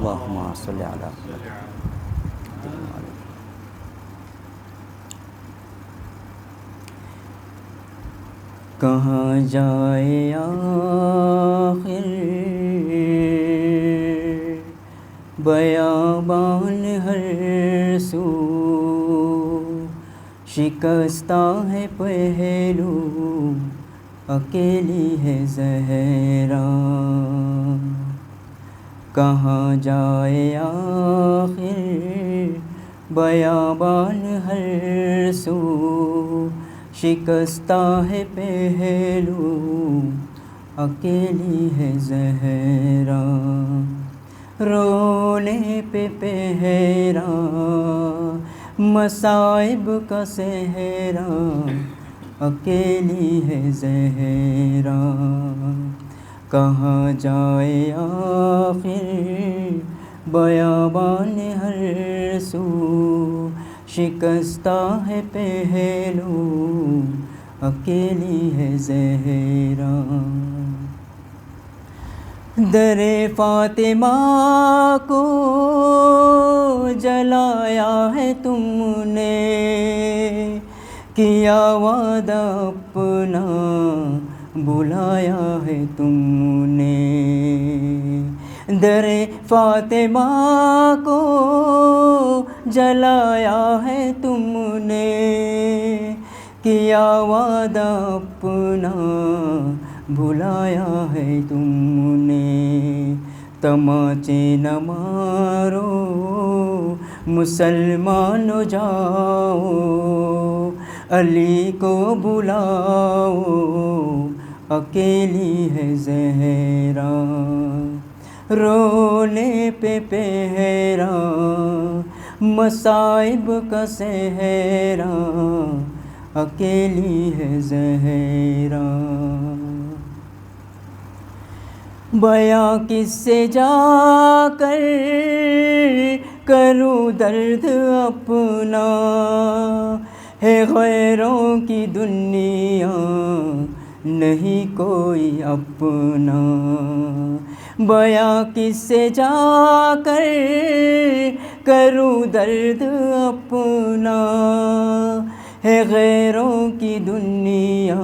اللہم صلی علی محمد۔ کہاں جائے آخر بیابان ہر سو، شکستہ ہے پہلو اکیلی ہے زہرا۔ کہاں جائے آخر بیابان ہر سو، شکستہ ہے پہلو اکیلی ہے زہرا۔ رونے پہ پہرا مصائب کا صحرا، اکیلی ہے زہرا۔ کہاں جائے آخر بیابان ہر سو، شکستہ ہے پہلو اکیلی ہے زہرا۔ در فاطمہ کو جلایا ہے تم نے، کیا وعدہ اپنا بلایا ہے تم نے۔ در فاطمہ کو جلایا ہے تم نے، کیا وعدہ اپنا بھلایا ہے تم نے۔ تماچے نہ مارو مسلمان ہو جاؤ، علی کو بلاؤ اکیلی ہے زہرا۔ رونے پہ پہرا مصائب کا صحرا، اکیلی ہے زہرا۔ بیاں کس سے جا کر کروں درد اپنا، ہے غیروں کی دنیا نہیں کوئی اپنا۔ بیاں کس سے جا کر کروں درد اپنا، ہے غیروں کی دنیا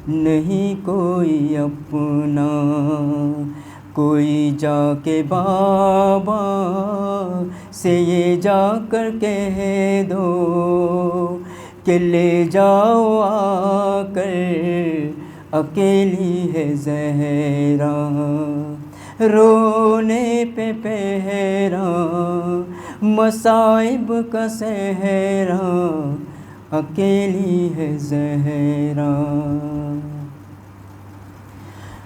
نہیں کوئی اپنا۔ کوئی جا کے بابا سے یہ جا کر کہہ دو کہ لے جاؤ آ کر اکیلی ہے زہرا۔ رونے پہ پہرا مصائب کا صحرا، اکیلی ہے زہرا۔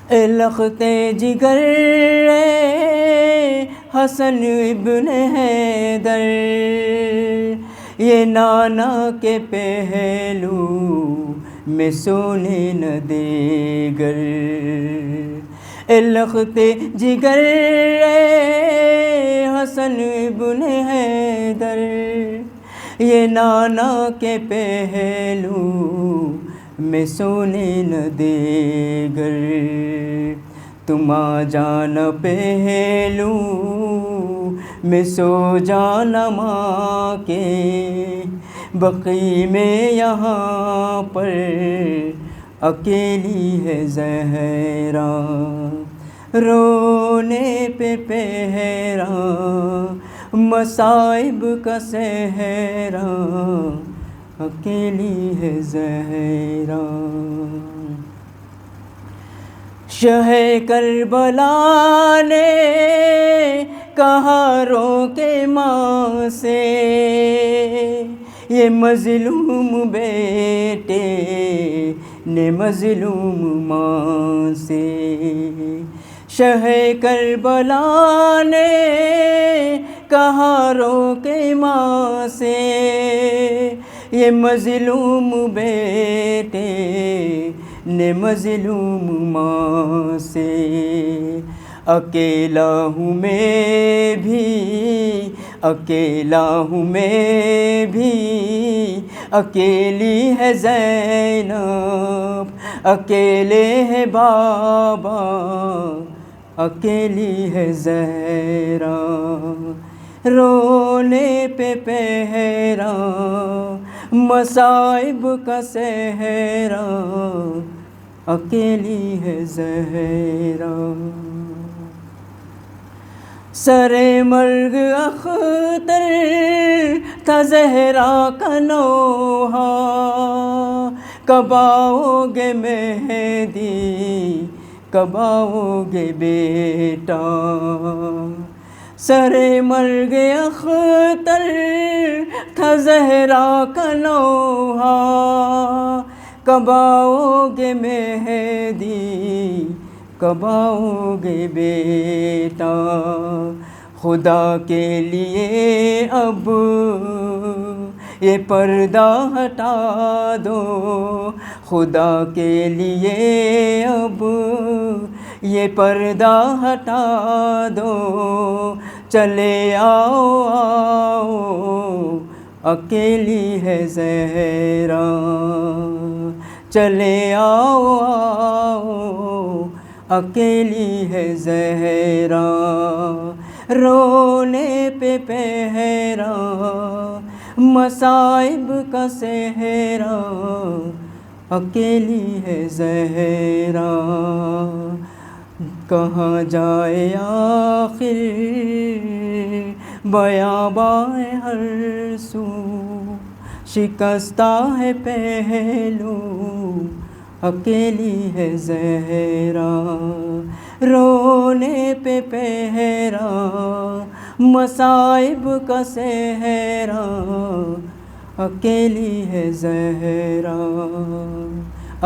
اے لخت جگر اے حسن ابن حیدر، یہ نانا کے پہلو میں سونے نہ دے گر۔ اے لخت جگر اے حسن ابن حیدر، یہ نانا کے پہلو میں سونے نہ دے گر۔ تم آ جانا پہلو میں سو جانا ماں کے، بقی میں یہاں پر اکیلی ہے زہرا۔ رونے پہ پہرا مصائب کا صحرا، اکیلی ہے زہرا۔ شہ کربلا نے کہا رو کے ماں سے، یہ مظلوم بیٹے نے مظلوم ماں سے۔ شہ کربلا نے کہا رو کے ماں سے، یہ مظلوم بیٹے نے مظلوم ماں سے۔ اکیلا ہوں میں بھی، اکیلا ہوں میں بھی، اکیلی ہے زینب، اکیلے ہے بابا اکیلی ہے زہرا، رونے پہ پہرا مصائب کا صحرا، اکیلی ہے زہرا۔ سر مرگ اختر تھا زہرا کا نوحہ، کب آؤ گے مہدی کب آؤ گے بیٹا، سر مرگ اختر تھا زہرا کا نوحہ، کب آؤ گے مہدی کب آؤ گے بیٹا، خدا کے لیے اب یہ پردہ ہٹا دو، خدا کے لیے اب یہ پردہ ہٹا دو، چلے آؤ آؤ اکیلی ہے زہرا، چلے آؤ آؤ اکیلی ہے زہرا، رونے پہ پہرا مصائب کا صحرا، اکیلی ہے زہرا، کہاں جائے آخر بیاباں ہر سو، شکستہ ہے پہلو اکیلی ہے زہرا، رونے پہ پہرا مصائب کا صحرا، اکیلی ہے زہرا،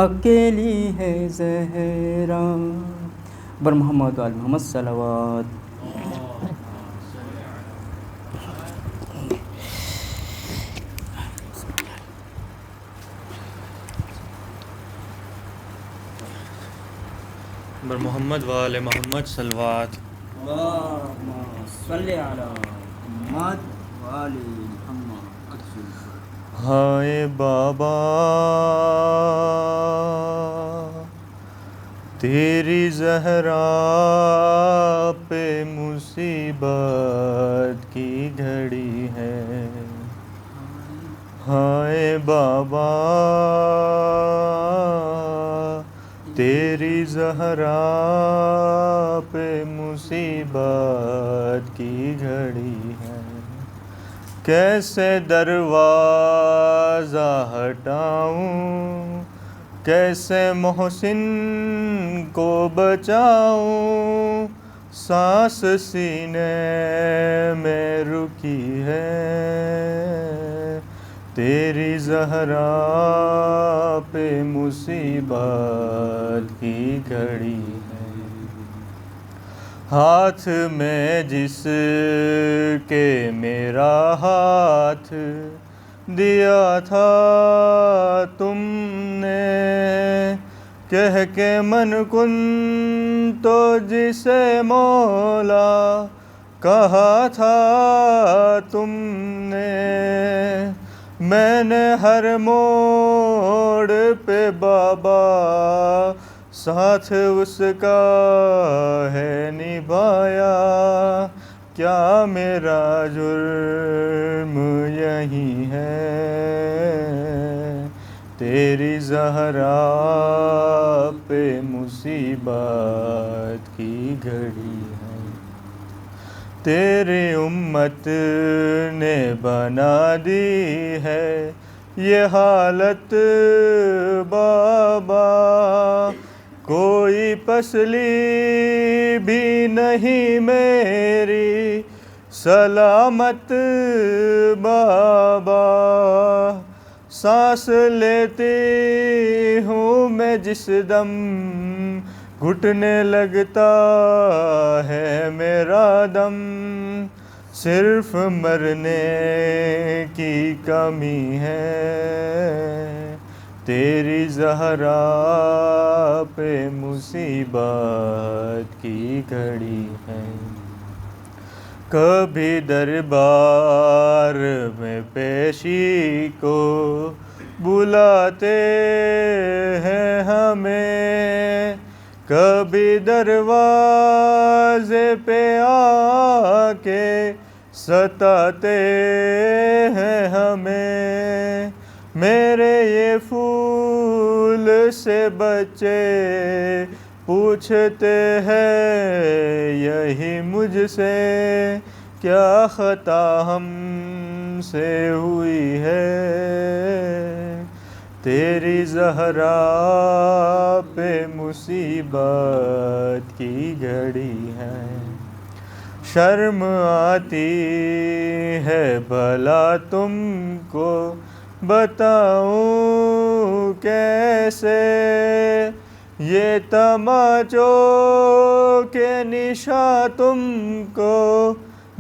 اکیلی ہے زہرا۔ بر محمد و آل محمد صلوات۔ بر محمد و آل محمد صلوات۔ اللہم صلی علی محمد و آل محمد۔ ہائے بابا تیری زہرا پہ مصیبت کی گھڑی ہے، ہائے بابا تیری زہرا پہ مصیبت کی گھڑی ہے، کیسے دروازہ ہٹاؤں، کیسے محسن کو بچاؤں، سانس سینے میں رکی ہے، تیری زہرا پہ مصیبت کی گھڑی ہے، ہاتھ میں جس کے میرا ہاتھ دیا تھا تم نے، کہہ کے من کن تو جسے مولا کہا تھا تم نے، میں نے ہر موڑ پہ بابا ساتھ اس کا ہے نبھایا، کیا میرا جرم یہی ہے، تیری زہرا پہ مصیبت کی گھڑی ہے، تیری امت نے بنا دی ہے یہ حالت بابا، کوئی پسلی بھی نہیں میری سلامت بابا، سانس لیتی ہوں میں جس دم گھٹنے لگتا ہے میرا دم، صرف مرنے کی کمی ہے، تیری زہرا پہ مصیبت کی گھڑی ہے، کبھی دربار میں پیشی کو بلاتے ہیں ہمیں، کبھی دروازے پہ آ کے ستاتے ہیں ہمیں، میرے یہ پھول سے بچے پوچھتے ہیں یہی مجھ سے، کیا خطا ہم سے ہوئی ہے، تیری زہرا پہ مصیبت کی گھڑی ہے، شرم آتی ہے بھلا تم کو بتاؤں کیسے، یہ تماچوں کے نشاں تم کو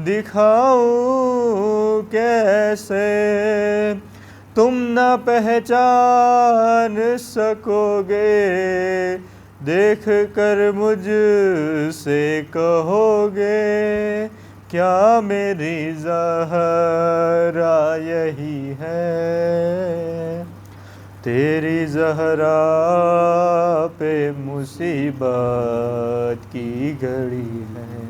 دکھاؤں کیسے، تم نہ پہچان سکو گے، دیکھ کر مجھ سے کہو گے کیا میری زہرا یہی ہے، تیری زہرا پہ مصیبت کی گھڑی ہے،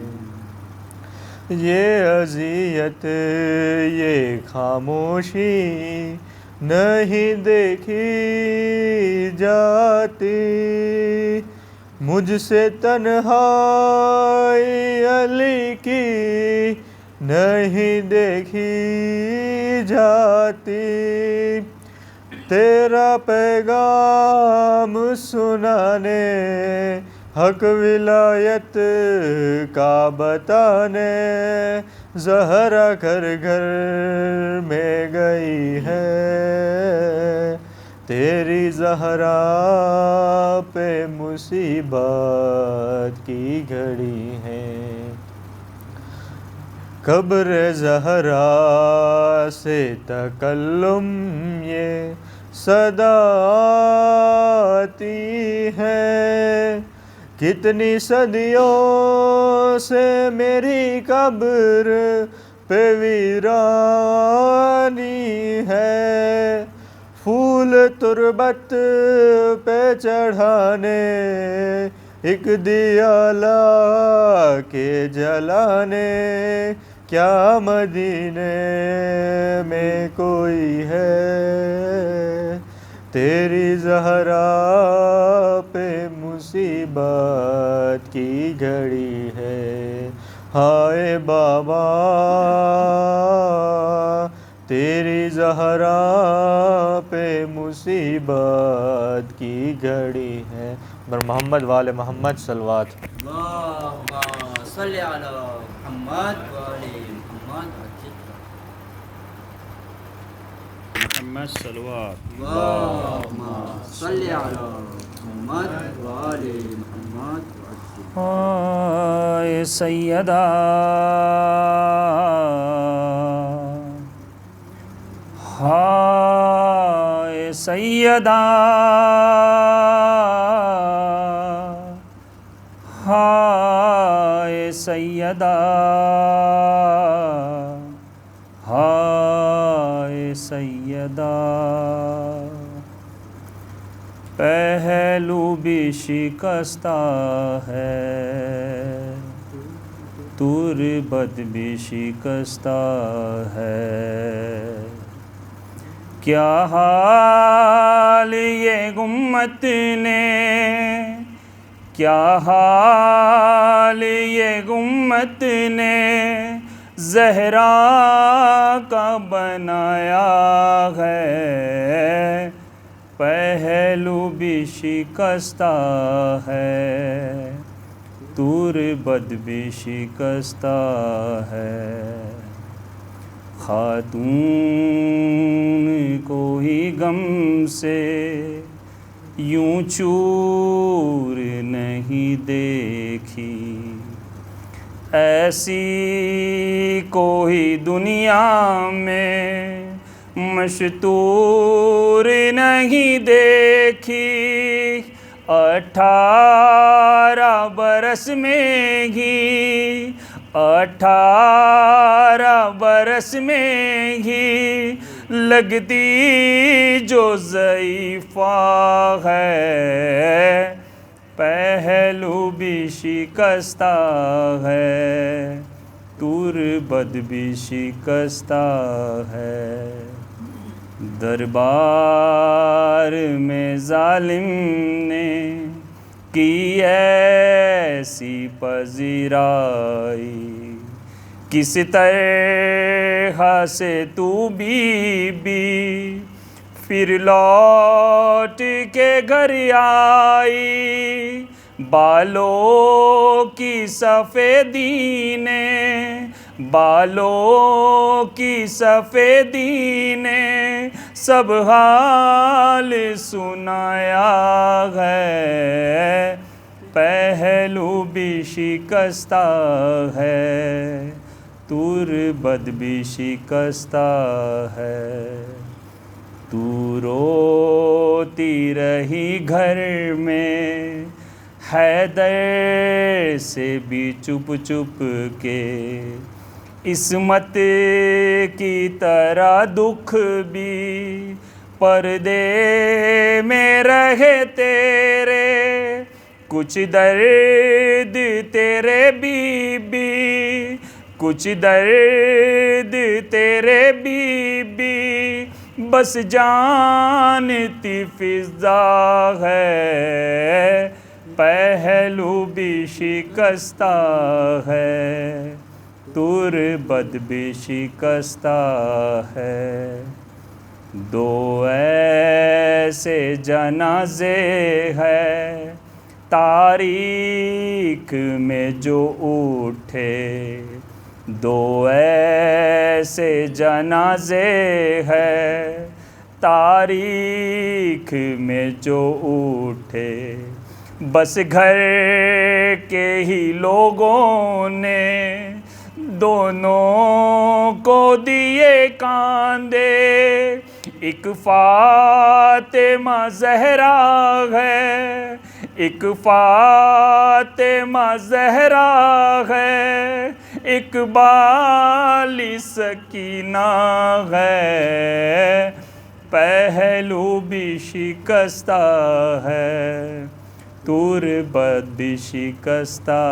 یہ اذیت یہ خاموشی نہیں دیکھی جاتی، مجھ سے تنہائی علی کی نہیں دیکھی جاتی، تیرا پیغام سنانے حق ولایت کا بتانے زہرا گھر گھر میں گئی ہے، تیری زہرا پہ مصیبت کی گھڑی ہے، قبر زہرا سے تکلم یہ صدا آتی ہے، کتنی صدیوں سے میری قبر پہ ویرانی ہے، پھول تربت پہ چڑھانے ایک دیا لا کے جلانے، کیا مدینے میں کوئی ہے، تیری زہرا پہ مصیبت کی گھڑی ہے، ہائے بابا تیری زہرا پہ مصیبت کی گھڑی ہے، بر محمد وآل محمد صلوات۔ اللہم صلی علی محمد وآل محمد محمد صلوات۔ اللہم صلی علی محمد وآل محمد ہائے سیدہ ہائے سیدہ ہائے سیدہ ہائے سیدہ، پہلو بھی شکستہ ہے، تربت بھی شکستہ ہے، کیا حال یہ امت نے، کیا حال یہ امت نے زہرا کا بنایا ہے، پہلو بھی شکستہ ہے، تربت بھی شکستہ ہے، خاتون کو ہی غم سے یوں چور نہیں دیکھی، ایسی کوئی دنیا میں مشتور نہیں دیکھی، 18 برس میں ہی 18 برس میں ہی لگتی جو ضعیفہ ہے، پہلو بھی شکستہ ہے، تربت بھی شکستہ ہے، دربار میں ظالم نے کی ایسی پذیرائی، کس طرح سے تو بی بی پھر لوٹ کے گھر آئی، بالوں کی سفیدی نے، بالوں کی سفیدی نے سب حال سنایا ہے، پہلو بھی شکستہ ہے، تربت بھی شکستہ ہے، تو روتی رہی گھر میں حیدر سے بھی چپ چپ کے، عصمت کی طرح دکھ بھی پردے میں رہے تیرے، کچھ درد تیرے بی بی، کچھ درد تیرے بی بی، بس جانتی فضا ہے، پہلو بھی شکستہ ہے، تربت بھی شکستہ ہے، دو ایسے جنازے ہیں تاریخ میں جو اٹھے، دو ایسے جنازے ہیں تاریخ میں جو اٹھے، بس گھر کے ہی لوگوں نے دونوں کو دیے کاندھے، ایک فاطمہ زہرا ہے، ایک فاطمہ زہرا ہے، اقبال سکینہ ہے، پہلو بھی شکستہ ہے، تربت بھی شکستہ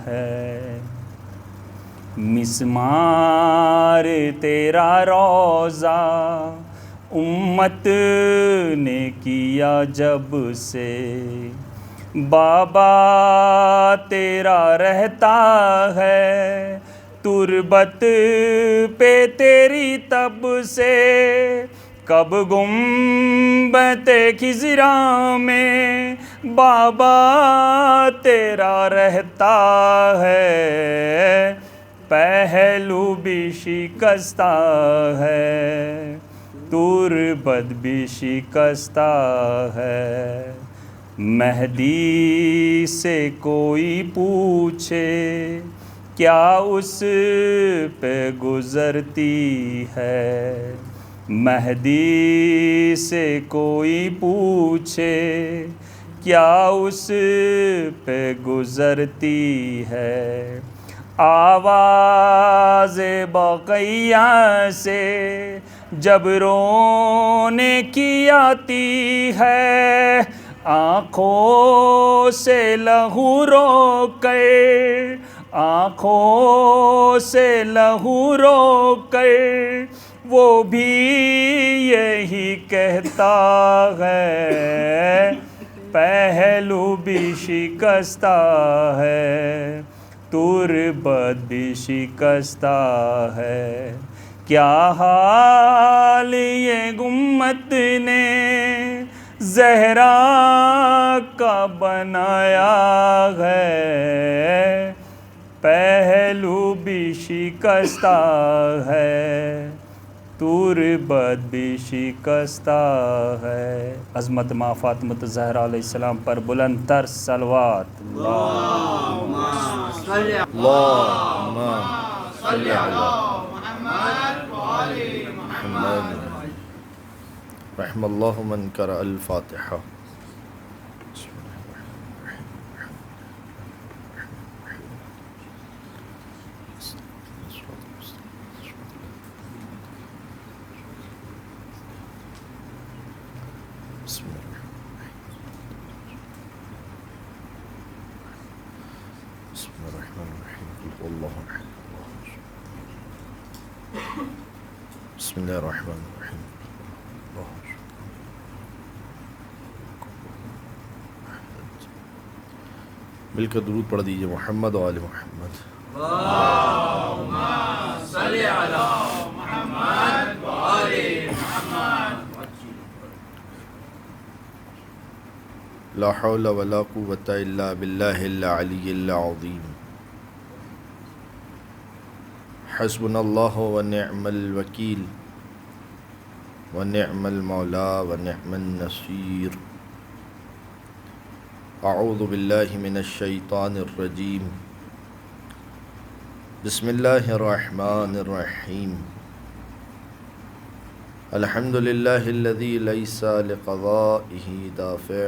ہے، مسمار تیرا روضہ امت نے کیا جب سے، بابا تیرا رہتا ہے تربت پہ تیری تب سے، کب گنبد خضرا میں بابا تیرا رہتا ہے، پہلو بھی شکستہ ہے، تربت بھی شکستہ ہے، مہدی سے کوئی پوچھے کیا اس پہ گزرتی ہے، مہدی سے کوئی پوچھے کیا اس پہ گزرتی ہے، آواز بقیہ سے جب رونے کی آتی ہے، آنکھوں سے لہو رو کر، آنکھوں سے لہو رو کر وہ بھی یہی کہتا ہے، پہلو بھی شکستہ ہے، تربت بھی شکستہ ہے، کیا حال یہ امت نے زہرا کا بنایا ہے، پہلو بھی شکستہ ہے، تربت بھی شکستہ ہے، عظمت ماں فاطمہ الزہرا علیہ السلام پر بلند تر صلوات، اللہم صلی علی محمد، رحم اللہ من قرأ الفاتحہ، بسم اللہ الرحمن الرحیم. مل کر درود پڑھ دیجئے محمد و آل محمد. اللہم صلی علی محمد و آل محمد. لا حول ولا قوة الا باللہ العلی العظیم. حسبنا اللہ ونعم الوکیل ونعم المولا ونعم النصیر. اعوذ باللہ من الشیطان الرجیم. بسم اللہ الرحمن الرحیم. الحمد للہ الذی لیس لقضائہ دافع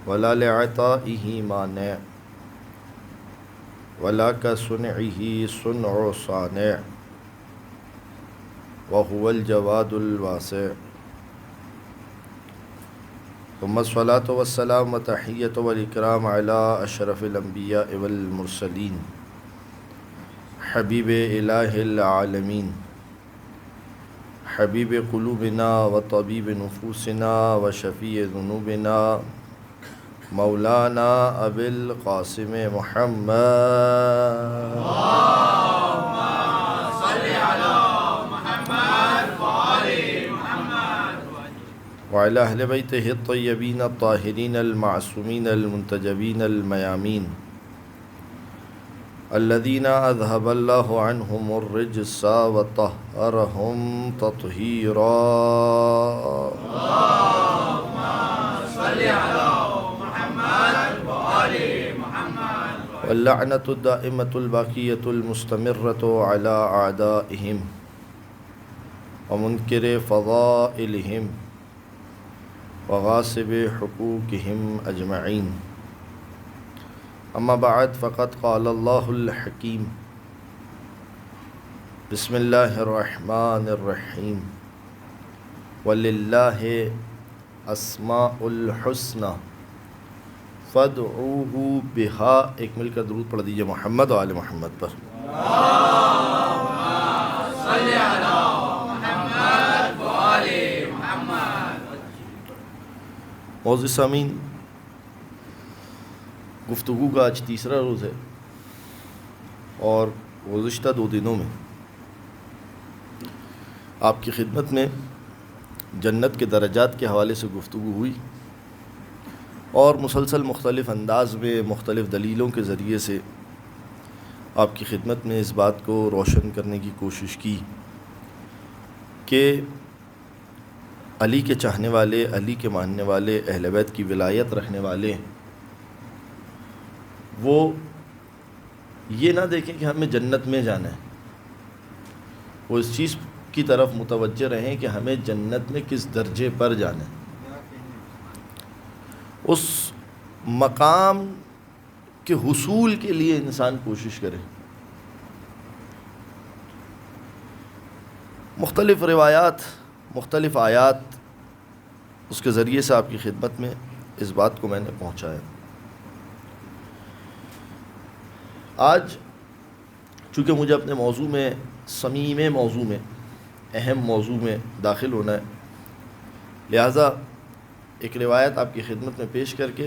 ولا لعطائہ مانع ولا كصنعه صنع صانع وهو الجواد الواسع. ثم الصلاة والسلام وتحية والإكرام على أشرف الأنبياء والمرسلين حبيب إله العالمين حبيب قلوبنا وطبيب نفوسنا وشفيع ذنوبنا مولانا ابی القاسم محمد. اللہم صلی علی محمد و آل محمد. وعلى أهل بيته الطيبين الطاهرين المعصومين المنتجبين الميامين الذين أذهب الله عنهم الرجس وطهرهم تطهيرا. اللہم صلی علی واللعنة الدائمة الباقية المستمرة على أعدائهم ومنكر فضائلهم وغاصب حقوقهم أجمعين. أما بعد فقد قال الله الحكيم بسم الله الرحمن الرحيم ولله أسماء الحسنى فادعوه بها. ایک مل کر درود پڑھ دیجئے محمد و آل محمد پر. اللہم صلی علی محمد و آل محمد. معزز سامعین، گفتگو کا آج تیسرا روز ہے اور گزشتہ 2 دنوں میں آپ کی خدمت میں جنت کے درجات کے حوالے سے گفتگو ہوئی اور مسلسل مختلف انداز میں مختلف دلیلوں کے ذریعے سے آپ کی خدمت میں اس بات کو روشن کرنے کی کوشش کی کہ علی کے چاہنے والے، علی کے ماننے والے، اہل بیت کی ولایت رکھنے والے وہ یہ نہ دیکھیں کہ ہمیں جنت میں جانا ہے، وہ اس چیز کی طرف متوجہ رہیں کہ ہمیں جنت میں کس درجے پر جانا ہے. اس مقام کے حصول کے لیے انسان کوشش کرے. مختلف روایات، مختلف آیات اس کے ذریعے سے آپ کی خدمت میں اس بات کو میں نے پہنچایا. آج چونکہ مجھے اپنے موضوع میں، صمیم موضوع میں، اہم موضوع میں داخل ہونا ہے، لہٰذا ایک روایت آپ کی خدمت میں پیش کر کے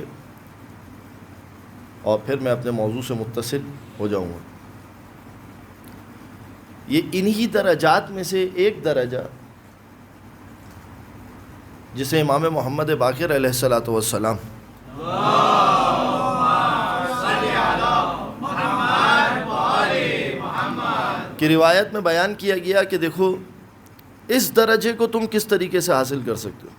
اور پھر میں اپنے موضوع سے متصل ہو جاؤں گا. یہ انہی درجات میں سے ایک درجہ جسے امام محمد باقر علیہ الصلاۃ والسلام کی روایت میں بیان کیا گیا کہ دیکھو اس درجے کو تم کس طریقے سے حاصل کر سکتے ہو.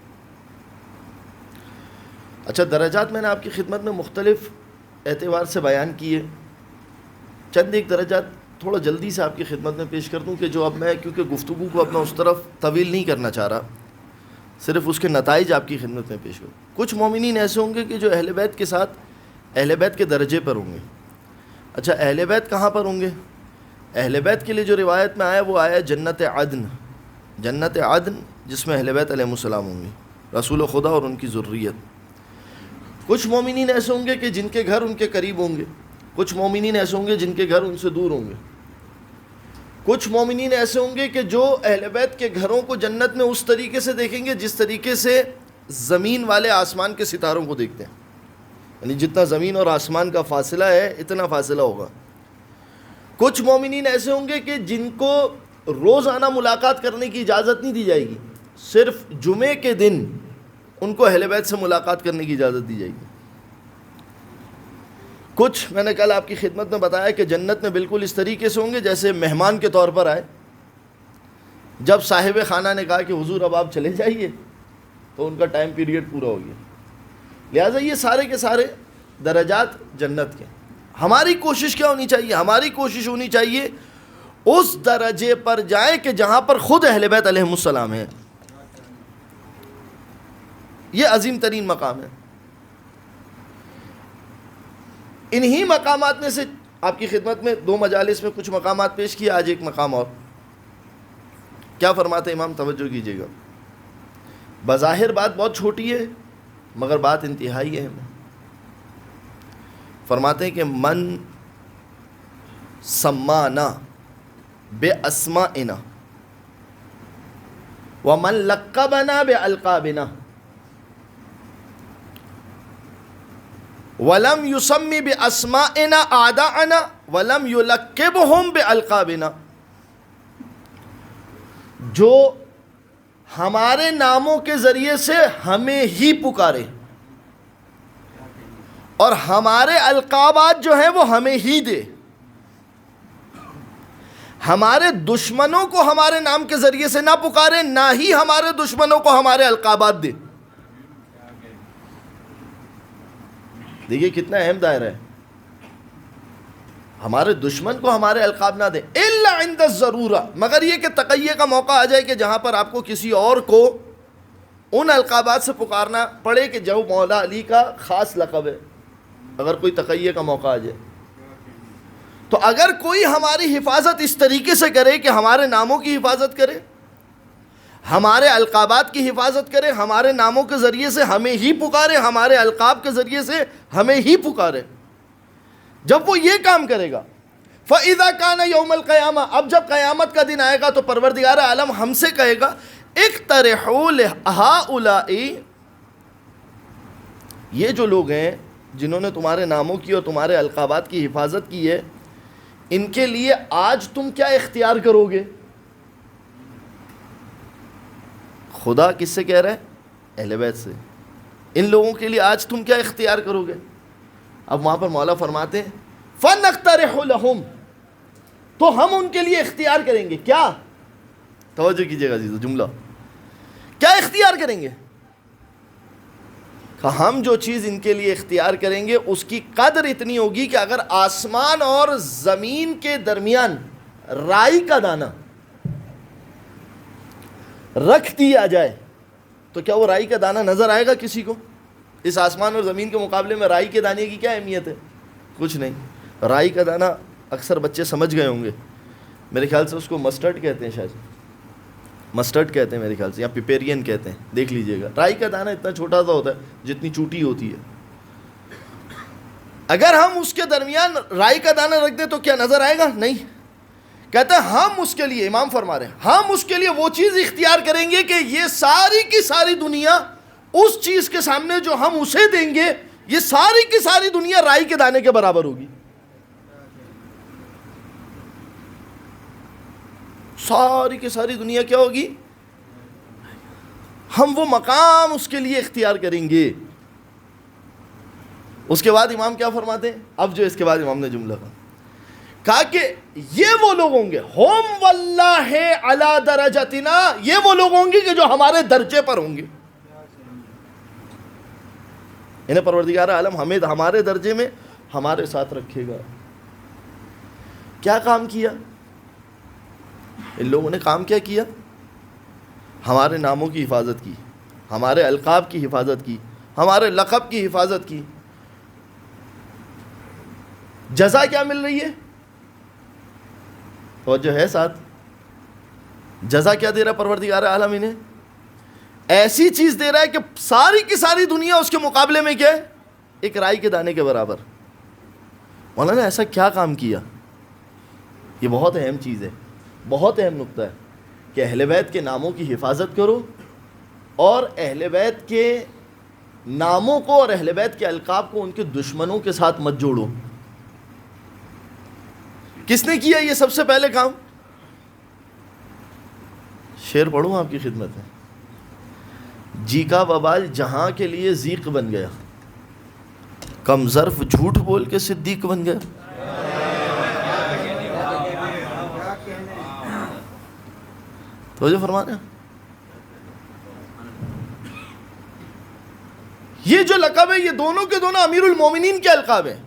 اچھا، درجات میں نے آپ کی خدمت میں مختلف اعتبار سے بیان کیے. چند ایک درجات تھوڑا جلدی سے آپ کی خدمت میں پیش کر دوں کہ جو اب میں کیونکہ گفتگو کو اپنا اس طرف طویل نہیں کرنا چاہ رہا، صرف اس کے نتائج آپ کی خدمت میں پیش کروں. کچھ مومنین ایسے ہوں گے کہ جو اہل بیت کے ساتھ اہل بیت کے درجے پر ہوں گے. اچھا، اہل بیت کہاں پر ہوں گے؟ اہل بیت کے لیے جو روایت میں آیا وہ آیا جنت عدن. جنت عدن جس میں اہل بیت علیہ السلام ہوں گے، رسول خدا اور ان کی ذریت. کچھ مومنین ایسے ہوں گے کہ جن کے گھر ان کے قریب ہوں گے، کچھ مومنین ایسے ہوں گے جن کے گھر ان سے دور ہوں گے، کچھ مومنین ایسے ہوں گے کہ جو اہل بیت کے گھروں کو جنت میں اس طریقے سے دیکھیں گے جس طریقے سے زمین والے آسمان کے ستاروں کو دیکھتے ہیں، یعنی جتنا زمین اور آسمان کا فاصلہ ہے اتنا فاصلہ ہوگا۔ کچھ مومنین ایسے ہوں گے کہ جن کو روزانہ ملاقات کرنے کی اجازت نہیں دی جائے گی، صرف جمعے کے دن ان کو اہل بیت سے ملاقات کرنے کی اجازت دی جائے گی۔ کچھ میں نے کل آپ کی خدمت میں بتایا کہ جنت میں بالکل اس طریقے سے ہوں گے جیسے مہمان کے طور پر آئے، جب صاحب خانہ نے کہا کہ حضور اب آپ چلے جائیے تو ان کا ٹائم پیریڈ پورا ہو گیا۔ لہٰذا یہ سارے کے سارے درجات جنت کے۔ ہماری کوشش کیا ہونی چاہیے؟ ہماری کوشش ہونی چاہیے اس درجے پر جائیں کہ جہاں پر خود اہل بیت علیہم السلام ہیں۔ یہ عظیم ترین مقام ہے۔ انہی مقامات میں سے آپ کی خدمت میں 2 مجالس میں کچھ مقامات پیش کیا، آج ایک مقام اور۔ کیا فرماتے امام؟ توجہ کیجیے گا، بظاہر بات بہت چھوٹی ہے مگر بات انتہائی اہم ہے۔ فرماتے ہیں کہ من سمانا بے اسمائنا ومن لقبنا بے القابنا ولم یسمی بے اسمائنا اعداءنا ولم یلقبہم بے القابنا، جو ہمارے ناموں کے ذریعے سے ہمیں ہی پکارے اور ہمارے القابات جو ہیں وہ ہمیں ہی دے، ہمارے دشمنوں کو ہمارے نام کے ذریعے سے نہ پکارے، نہ ہی ہمارے دشمنوں کو ہمارے القابات دے۔ دیکھیے کتنا اہم دائرہ ہے۔ ہمارے دشمن کو ہمارے القاب نہ دیں، الا عند الضرورہ، مگر یہ کہ تقیہ کا موقع آ جائے کہ جہاں پر آپ کو کسی اور کو ان القابات سے پکارنا پڑے کہ جو مولا علی کا خاص لقب ہے، اگر کوئی تقیہ کا موقع آ جائے۔ تو اگر کوئی ہماری حفاظت اس طریقے سے کرے کہ ہمارے ناموں کی حفاظت کرے، ہمارے القابات کی حفاظت کرے، ہمارے ناموں کے ذریعے سے ہمیں ہی پکارے، ہمارے القاب کے ذریعے سے ہمیں ہی پکارے، جب وہ یہ کام کرے گا، فَإِذَا كَانَ يَوْمَ الْقِيَامَةِ، اب جب قیامت کا دن آئے گا تو پروردگار عالم ہم سے کہے گا اقترحوا لهؤلاء، یہ جو لوگ ہیں جنہوں نے تمہارے ناموں کی اور تمہارے القابات کی حفاظت کی ہے، ان کے لیے آج تم کیا اختیار کرو گے؟ خدا کس سے کہہ رہا ہے؟ اہل بیت سے۔ ان لوگوں کے لیے آج تم کیا اختیار کرو گے؟ اب وہاں پر مولا فرماتے ہیں فَنَقْتَرِحُ لَهُمْ، تو ہم ان کے لیے اختیار کریں گے کیا؟ توجہ کیجئے گا عزیزو، جملہ کیا اختیار کریں گے؟ کہ ہم جو چیز ان کے لیے اختیار کریں گے اس کی قدر اتنی ہوگی کہ اگر آسمان اور زمین کے درمیان رائی کا دانہ رکھ دیا جائے تو کیا وہ رائی کا دانہ نظر آئے گا کسی کو؟ اس آسمان اور زمین کے مقابلے میں رائی کے دانے کی کیا اہمیت ہے؟ کچھ نہیں۔ رائی کا دانہ اکثر بچے سمجھ گئے ہوں گے، میرے خیال سے اس کو مسٹرڈ کہتے ہیں، شاید مسٹرڈ کہتے ہیں میرے خیال سے، یا پیپرین کہتے ہیں، دیکھ لیجئے گا۔ رائی کا دانہ اتنا چھوٹا سا ہوتا ہے جتنی چوٹی ہوتی ہے، اگر ہم اس کے درمیان رائی کا دانہ رکھ دیں تو کیا نظر آئے گا؟ نہیں۔ کہتے ہیں ہم اس کے لیے، امام فرما رہے ہیں، ہم اس کے لیے وہ چیز اختیار کریں گے کہ یہ ساری کی ساری دنیا اس چیز کے سامنے جو ہم اسے دیں گے، یہ ساری کی ساری دنیا رائی کے دانے کے برابر ہوگی۔ ساری کی ساری دنیا کیا ہوگی؟ ہم وہ مقام اس کے لیے اختیار کریں گے۔ اس کے بعد امام کیا فرماتے ہیں؟ اب جو اس کے بعد امام نے جملہ کہا کہ یہ وہ لوگ ہوں گے، ہم واللہ علی درجتنا، یہ وہ لوگ ہوں گے کہ جو ہمارے درجے پر ہوں گے۔ انہیں پروردگار عالم ہمیں ہمارے درجے میں ہمارے ساتھ رکھے گا۔ کیا کام کیا ان لوگوں نے؟ کام کیا کیا؟ ہمارے ناموں کی حفاظت کی، ہمارے القاب کی حفاظت کی، ہمارے لقب کی حفاظت کی۔ جزا کیا مل رہی ہے؟ توجہ ہے ساتھ؟ جزا کیا دے رہا پروردگار عالم انہیں؟ ایسی چیز دے رہا ہے کہ ساری کی ساری دنیا اس کے مقابلے میں کیا ہے؟ ایک رائی کے دانے کے برابر۔ مولانا ایسا کیا کام کیا؟ یہ بہت اہم چیز ہے۔ بہت اہم نقطہ ہے کہ اہل بیت کے ناموں کی حفاظت کرو اور اہل بیت کے ناموں کو اور اہل بیت کے القاب کو ان کے دشمنوں کے ساتھ مت جوڑو. کس نے کیا یہ سب سے پہلے کام؟ شعر پڑھوں آپ کی خدمت میں. جی کا وبال جہاں کے لیے ذیق بن گیا, کم ظرف جھوٹ بول کے صدیق بن گیا. توجہ فرمانا. یہ جو لقب ہے یہ دونوں کے دونوں امیر المومنین کے القاب ہیں.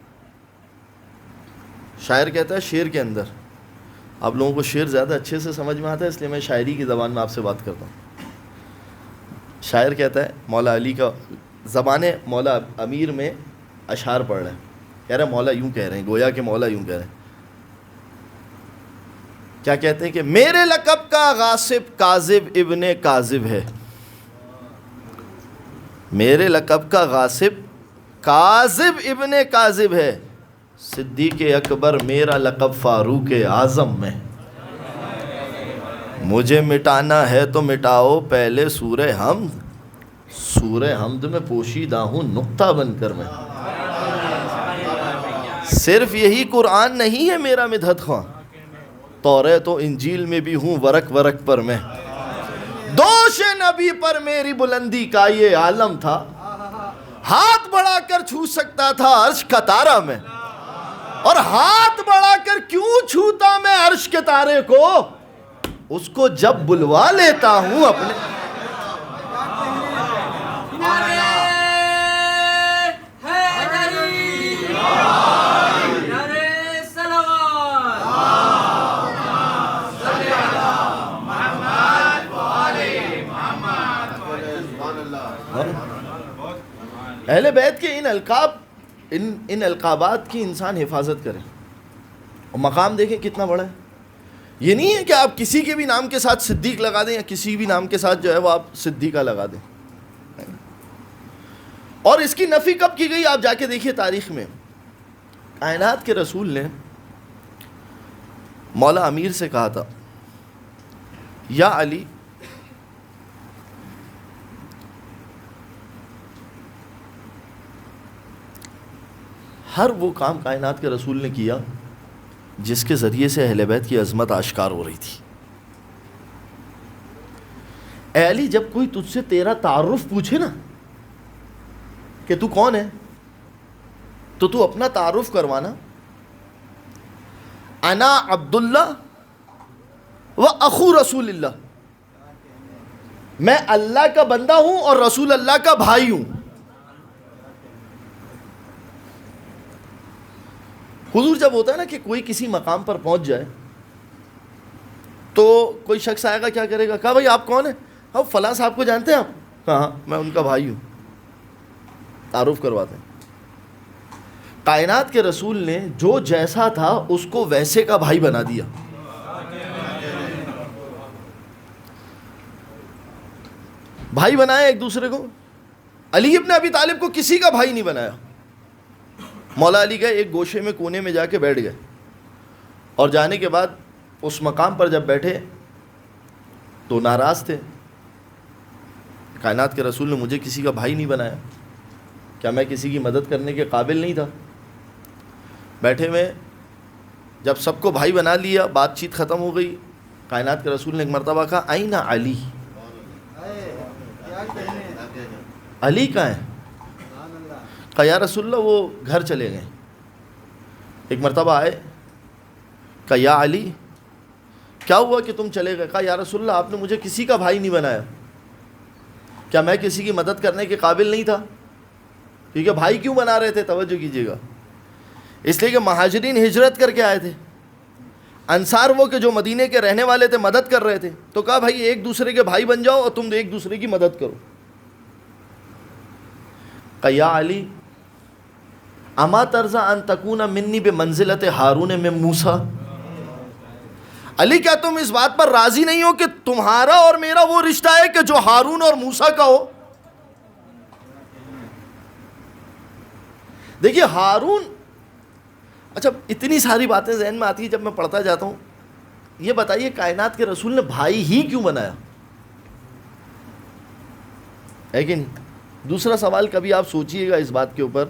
شاعر کہتا ہے شعر کے اندر, آپ لوگوں کو شعر زیادہ اچھے سے سمجھ میں آتا ہے اس لیے میں شاعری کی زبان میں آپ سے بات کرتا ہوں. شاعر کہتا ہے مولا علی کا زبان مولا امیر میں اشعار پڑھ رہا ہے, کہہ رہا ہے مولا یوں کہہ رہے ہیں, گویا کہ مولا یوں کہہ رہے ہیں. کیا کہتے ہیں کہ میرے لقب کا غاصب کاذب ابن کاذب ہے. میرے لقب کا غاصب کاذب ابن کاذب ہے. صدیق اکبر میرا لقب فاروق اعظم میں. مجھے مٹانا ہے تو مٹاؤ پہلے سورہ حمد. سورہ حمد میں پوشیدہ ہوں نقطہ بن کر میں. صرف یہی قرآن نہیں ہے میرا مدحت خواں, توریت و انجیل میں بھی ہوں ورق ورق پر میں. دوش نبی پر میری بلندی کا یہ عالم تھا, ہاتھ بڑھا کر چھو سکتا تھا عرش کا تارا میں. اور ہاتھ بڑھا کر کیوں چھوتا میں عرش کے تارے کو, اس کو جب بلوا لیتا ہوں اپنے. اہل بیت کے ان القابات کی انسان حفاظت کرے. اور مقام دیکھیں کتنا بڑا ہے. یہ نہیں ہے کہ آپ کسی کے بھی نام کے ساتھ صدیق لگا دیں یا کسی بھی نام کے ساتھ جو ہے وہ آپ صدیقہ لگا دیں. اور اس کی نفی کب کی گئی آپ جا کے دیکھیے تاریخ میں. کائنات کے رسول نے مولا امیر سے کہا تھا یا علی ہر وہ کام کائنات کے رسول نے کیا جس کے ذریعے سے اہل بیت کی عظمت آشکار ہو رہی تھی. اے علی جب کوئی تجھ سے تیرا تعارف پوچھے نا کہ تو کون ہے تو تو اپنا تعارف کروانا, انا عبداللہ و اخو رسول اللہ, میں اللہ کا بندہ ہوں اور رسول اللہ کا بھائی ہوں. حضور جب ہوتا ہے نا کہ کوئی کسی مقام پر پہنچ جائے تو کوئی شخص آئے گا کیا کرے گا, کہا بھائی آپ کون ہیں, اب فلاں صاحب کو جانتے ہیں آپ, کہاں میں ان کا بھائی ہوں, تعارف کرواتے ہیں. کائنات کے رسول نے جو جیسا تھا اس کو ویسے کا بھائی بنا دیا. بھائی بنایا ایک دوسرے کو. علی ابن ابی طالب کو کسی کا بھائی نہیں بنایا. مولا علی گئے ایک گوشے میں کونے میں جا کے بیٹھ گئے, اور جانے کے بعد اس مقام پر جب بیٹھے تو ناراض تھے. کائنات کے رسول نے مجھے کسی کا بھائی نہیں بنایا, کیا میں کسی کی مدد کرنے کے قابل نہیں تھا؟ بیٹھے میں جب سب کو بھائی بنا لیا, بات چیت ختم ہو گئی. کائنات کے رسول نے ایک مرتبہ کہا آئین علی, علی کہاں ہے؟ کہا یا رسول اللہ وہ گھر چلے گئے. ایک مرتبہ آئے, کہا یا علی کیا ہوا کہ تم چلے گئے؟ کہا یا رسول اللہ آپ نے مجھے کسی کا بھائی نہیں بنایا, کیا میں کسی کی مدد کرنے کے قابل نہیں تھا؟ کیونکہ بھائی کیوں بنا رہے تھے, توجہ کیجیے گا, اس لیے کہ مہاجرین ہجرت کر کے آئے تھے, انصار وہ کہ جو مدینے کے رہنے والے تھے مدد کر رہے تھے, تو کہا بھائی ایک دوسرے کے بھائی بن جاؤ اور تم ایک دوسرے کی مدد کرو. کہا یا علی اما ترضى ان تکون منی بمنزلت ہارون من موسیٰ, علی کیا تم اس بات پر راضی نہیں ہو کہ تمہارا اور میرا وہ رشتہ ہے کہ جو ہارون اور موسیٰ کا ہو؟ دیکھیے ہارون, اچھا اتنی ساری باتیں ذہن میں آتی ہیں جب میں پڑھتا جاتا ہوں, یہ بتائیے کائنات کے رسول نے بھائی ہی کیوں بنایا؟ ہے کہ نہیں؟ دوسرا سوال کبھی آپ سوچئے گا اس بات کے اوپر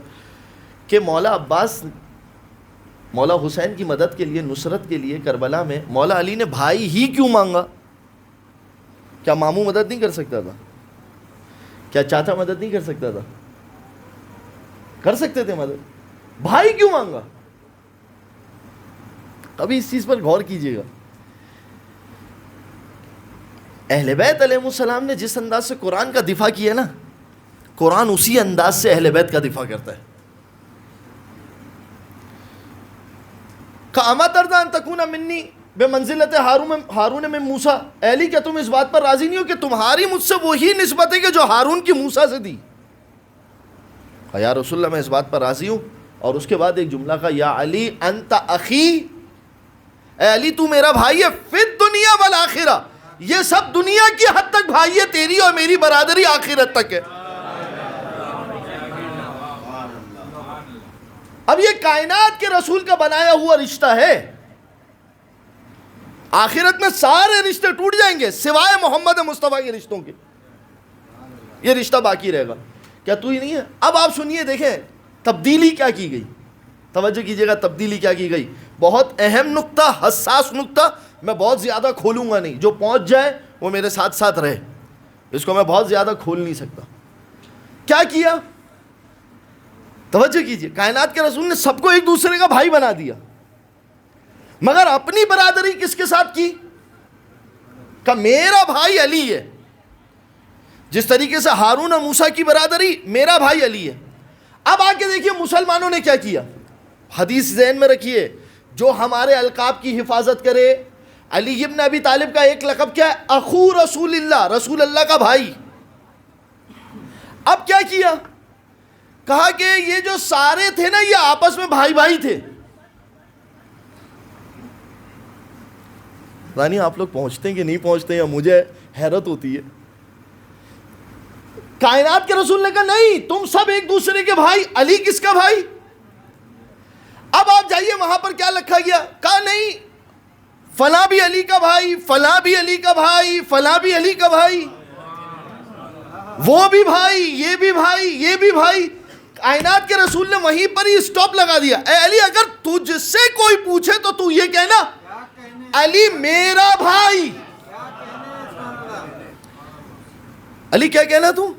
کہ مولا عباس مولا حسین کی مدد کے لیے، نصرت کے لیے کربلا میں مولا علی نے بھائی ہی کیوں مانگا؟ کیا ماموں مدد نہیں کر سکتا تھا؟ کیا چاچا مدد نہیں کر سکتا تھا؟ کر سکتے تھے مدد، بھائی کیوں مانگا؟ کبھی اس چیز پر غور کیجئے گا۔ اہل بیت علیہ السلام نے جس انداز سے قرآن کا دفاع کیا نا، قرآن اسی انداز سے اہل بیت کا دفاع کرتا ہے۔ کَأَمَا تَرْضَىٰ أَن تَكُونَ مِنِّي بِمَنزِلَةِ ہارون من موسیٰ، اے علی کیا تم اس بات پر راضی نہیں ہو کہ تمہاری مجھ سے وہی نسبت ہے کہ جو ہارون کی موسیٰ سے دی؟ یا رسول اللہ میں اس بات پر راضی ہوں۔ اور اس کے بعد ایک جملہ کا، یا علی انت اخی، اے علی تو میرا بھائی ہے، فی الدنیا والآخرہ، یہ سب دنیا کی حد تک بھائی ہے، تیری اور میری برادری آخرت تک ہے۔ اب یہ کائنات کے رسول کا بنایا ہوا رشتہ ہے، آخرت میں سارے رشتے ٹوٹ جائیں گے سوائے محمد مصطفیٰ کے رشتوں کے، یہ رشتہ باقی رہے گا۔ کیا تو ہی نہیں ہے؟ اب آپ سنیے، دیکھیں تبدیلی کیا کی گئی، توجہ کیجئے گا تبدیلی کیا کی گئی۔ بہت اہم نقطہ، حساس نقطہ، میں بہت زیادہ کھولوں گا نہیں، جو پہنچ جائے وہ میرے ساتھ ساتھ رہے، اس کو میں بہت زیادہ کھول نہیں سکتا۔ کیا کیا؟ توجہ کیجئے، کائنات کے رسول نے سب کو ایک دوسرے کا بھائی بنا دیا، مگر اپنی برادری کس کے ساتھ کی؟ کہ میرا بھائی علی ہے، جس طریقے سے ہارون اور موسیٰ کی برادری میرا بھائی علی ہے۔ اب آ کے دیکھیے مسلمانوں نے کیا کیا، حدیث ذہن میں رکھیے، جو ہمارے القاب کی حفاظت کرے۔ علی ابن ابی طالب کا ایک لقب کیا ہے؟ اخو رسول اللہ، رسول اللہ کا بھائی۔ اب کیا کیا؟ کہا کہ یہ جو سارے تھے نا یہ آپس میں بھائی بھائی تھے۔ رانی آپ لوگ پہنچتے ہیں کہ نہیں پہنچتے ہیں، مجھے حیرت ہوتی ہے۔ کائنات کے رسول نے کہا نہیں، تم سب ایک دوسرے کے بھائی، علی کس کا بھائی؟ اب آپ جائیے وہاں پر کیا لکھا گیا، کہا نہیں فلاں بھی علی کا بھائی، فلاں بھی علی کا بھائی، فلاں بھی علی کا بھائی، وہ بھی بھائی، یہ بھی بھائی، یہ بھی بھائی۔ کائنات کے رسول نے وہیں پر ہی اسٹاپ لگا دیا۔ اے علی اگر تجھ سے کوئی پوچھے تو تو یہ کہنا علی میرا بھائی۔ علی کیا کہنا تو؟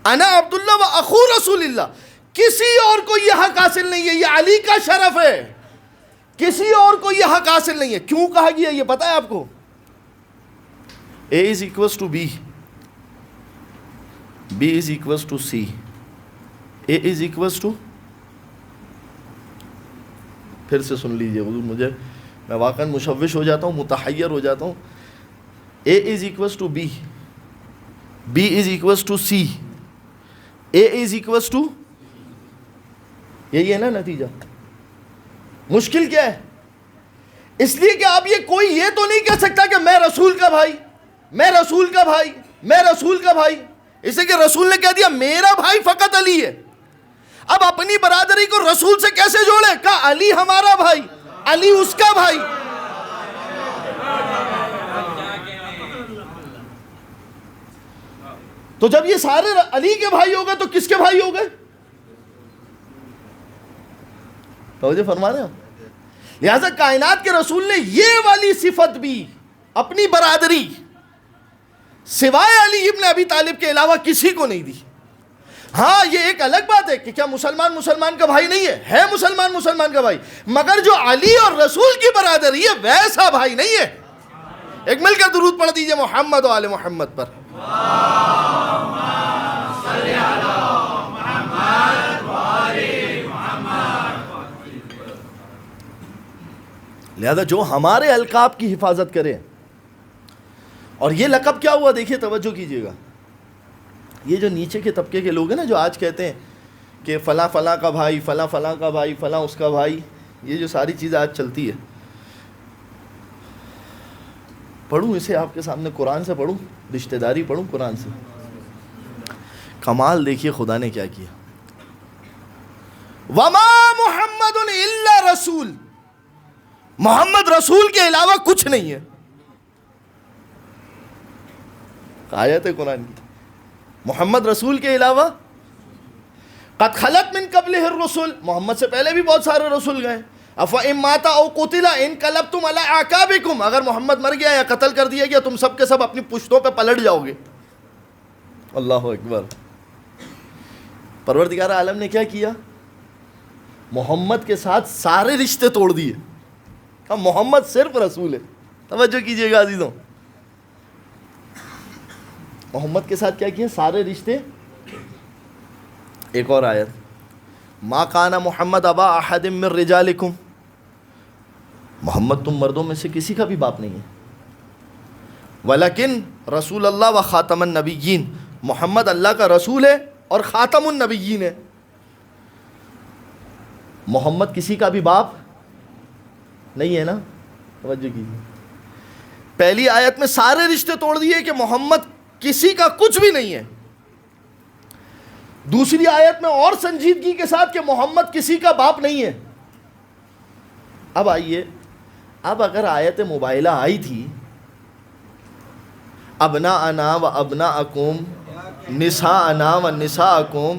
انا عبداللہ و اخو رسول اللہ۔ کسی اور کو یہ حق حاصل نہیں ہے، یہ علی کا شرف ہے، کسی اور کو یہ حق حاصل نہیں ہے۔ کیوں کہا گیا یہ پتہ ہے آپ کو؟ A is equals to B, B is equals to C, A is equals to، پھر سے سن لیجئے حضور، مجھے میں واقعا مشوش ہو جاتا ہوں، متحیر ہو جاتا ہوں۔ A is equals to B, B is equals to C, A is equals to، یہی ہے نا نتیجہ؟ مشکل کیا ہے؟ اس لیے کہ آپ یہ کوئی یہ تو نہیں کہہ سکتا کہ میں رسول کا بھائی، میں رسول کا بھائی، میں رسول کا بھائی، اس لیے کہ رسول نے کہہ دیا میرا بھائی فقط علی ہے۔ اب اپنی برادری کو رسول سے کیسے جوڑے؟ کہا علی ہمارا بھائی، علی اس کا بھائی۔ تو جب یہ سارے علی کے بھائی ہو گئے تو کس کے بھائی ہو گئے؟ توجہ فرما رہے ہیں؟ لہذا کائنات کے رسول نے یہ والی صفت بھی اپنی برادری سوائے علی ابن ابی طالب کے علاوہ کسی کو نہیں دی۔ ہاں یہ ایک الگ بات ہے کہ کیا مسلمان مسلمان کا بھائی نہیں ہے مسلمان مسلمان کا بھائی، مگر جو علی اور رسول کی برادری ہے ویسا بھائی نہیں ہے۔ ایک مل کر درود پڑھ دیجئے محمد و آل محمد پر۔ لہذا جو ہمارے القاب کی حفاظت کرے، اور یہ لقب کیا ہوا دیکھیے، توجہ کیجئے گا، یہ جو نیچے کے طبقے کے لوگ ہیں نا جو آج کہتے ہیں کہ فلاں فلاں کا بھائی، فلاں فلاں کا بھائی، فلاں اس کا بھائی، یہ جو ساری چیزیں آج چلتی ہے، پڑھوں اسے آپ کے سامنے، قرآن سے پڑھوں، رشتہ داری پڑھوں قرآن سے۔ کمال دیکھیے خدا نے کیا کیا، وَمَا مُحَمَّدٌ إِلَّا رَسُولٌ، محمد رسول کے علاوہ کچھ نہیں ہے. آیت ہے قرآن کی, محمد رسول کے علاوہ قد خلت من قبلہ الرسل, محمد سے پہلے بھی بہت سارے رسول گئے. افإن مات او قتل انقلبتم علی اعقابکم, اگر محمد مر گیا یا قتل کر دیا گیا تم سب کے سب اپنی پشتوں پہ پلٹ جاؤ گے. اللہ اکبر. پروردگار عالم نے کیا کیا؟ محمد کے ساتھ سارے رشتے توڑ دیے. اب محمد صرف رسول ہے. توجہ کیجئے گا عزیزوں, محمد کے ساتھ کیا کیا؟ سارے رشتے. ایک اور آیت, ما کان محمد ابا احد من رجالکم, محمد تم مردوں میں سے کسی کا بھی باپ نہیں ہے. ولیکن رسول اللہ و خاتم النبیین, محمد اللہ کا رسول ہے اور خاتم النبیین ہے. محمد کسی کا بھی باپ نہیں ہے نا. توجہ کیجیے, پہلی آیت میں سارے رشتے توڑ دیے کہ محمد کسی کا کچھ بھی نہیں ہے. دوسری آیت میں اور سنجیدگی کے ساتھ کہ محمد کسی کا باپ نہیں ہے. اب آئیے, اب اگر آیت مباہلہ آئی تھی ابناءنا و ابناءکم نساءنا و نساءکم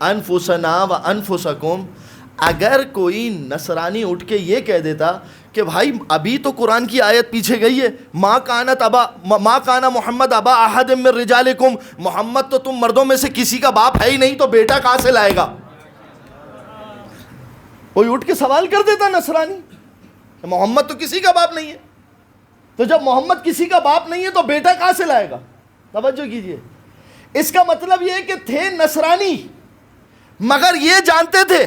انفسنا و انفسکم, اگر کوئی نصرانی اٹھ کے یہ کہہ دیتا کہ بھائی ابھی تو قرآن کی آیت پیچھے گئی ہے, ما کان محمد ابا احد من رجالکم, محمد تو تم مردوں میں سے کسی کا باپ ہے ہی نہیں, تو بیٹا کہاں سے لائے گا؟ کوئی اٹھ کے سوال کر دیتا نصرانی, محمد تو کسی کا باپ نہیں ہے, تو جب محمد کسی کا باپ نہیں ہے تو بیٹا کہاں سے لائے گا؟ توجہ کیجئے, اس کا مطلب یہ کہ تھے نصرانی مگر یہ جانتے تھے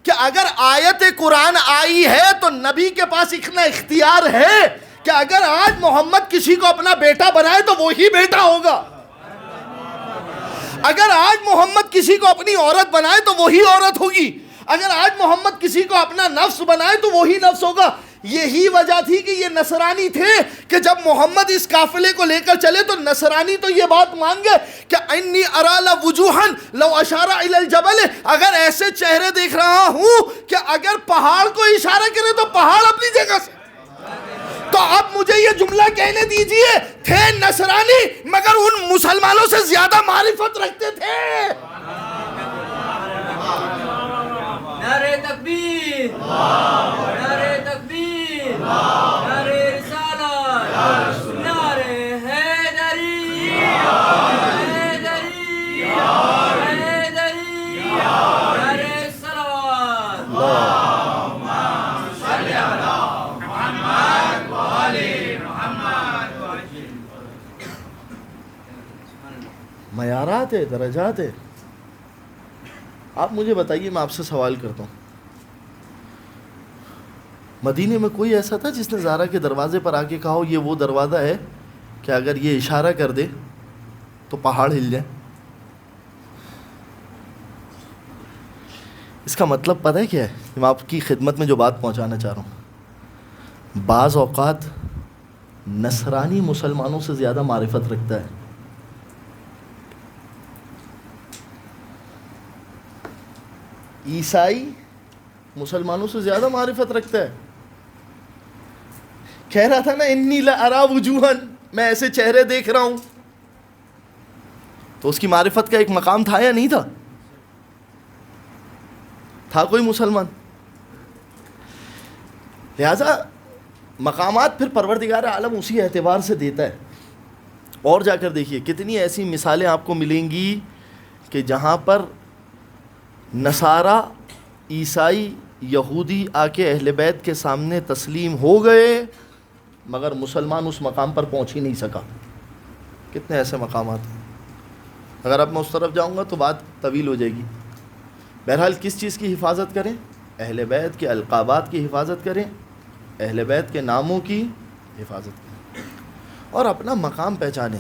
کہ اگر آیت قرآن آئی ہے تو نبی کے پاس اتنا اختیار ہے کہ اگر آج محمد کسی کو اپنا بیٹا بنائے تو وہی بیٹا ہوگا, اگر آج محمد کسی کو اپنی عورت بنائے تو وہی عورت ہوگی, اگر آج محمد کسی کو اپنا نفس بنائے تو وہی نفس ہوگا. یہی وجہ تھی کہ یہ نصرانی تھے کہ جب محمد اس قافلے کو لے کر چلے تو نصرانی تو یہ بات مان گئے کہ انی ارا لوجوہا لو اشار الی الجبل, اگر ایسے چہرے دیکھ رہا ہوں کہ اگر پہاڑ کو اشارہ کرے تو پہاڑ اپنی جگہ سے. تو اب مجھے یہ جملہ کہنے دیجئے, تھے نصرانی مگر ان مسلمانوں سے زیادہ معرفت رکھتے تھے. نعرہ تکبیر, نعرہ تکبیر, نعرہ رسالت, نعرہ حیدری, حیدری, حیدری, نعرہ صلوات. اللہم صلی علی محمد و آل محمد. معیارات ہے, درجات ہے. آپ مجھے بتائیے, میں آپ سے سوال کرتا ہوں, مدینے میں کوئی ایسا تھا جس نے زہرا کے دروازے پر آ کے کہا ہو یہ وہ دروازہ ہے کہ اگر یہ اشارہ کر دے تو پہاڑ ہل جائے؟ اس کا مطلب پتہ ہے کیا ہے؟ میں آپ کی خدمت میں جو بات پہنچانا چاہ رہا ہوں, بعض اوقات نصرانی مسلمانوں سے زیادہ معرفت رکھتا ہے. عیسائی مسلمانوں سے زیادہ معرفت رکھتا ہے. کہہ رہا تھا نا انی لارا وجوہا, میں ایسے چہرے دیکھ رہا ہوں, تو اس کی معرفت کا ایک مقام تھا یا نہیں تھا؟ تھا کوئی مسلمان. لہذا مقامات پھر پروردگار عالم اسی اعتبار سے دیتا ہے. اور جا کر دیکھیے کتنی ایسی مثالیں آپ کو ملیں گی کہ جہاں پر نصارہ, عیسائی, یہودی آ کے اہل بیت کے سامنے تسلیم ہو گئے مگر مسلمان اس مقام پر پہنچ ہی نہیں سکا. کتنے ایسے مقامات ہیں. اگر اب میں اس طرف جاؤں گا تو بات طویل ہو جائے گی. بہرحال کس چیز کی حفاظت کریں؟ اہل بیت کے القابات کی حفاظت کریں, اہل بیت کے ناموں کی حفاظت کریں, اور اپنا مقام پہچانیں.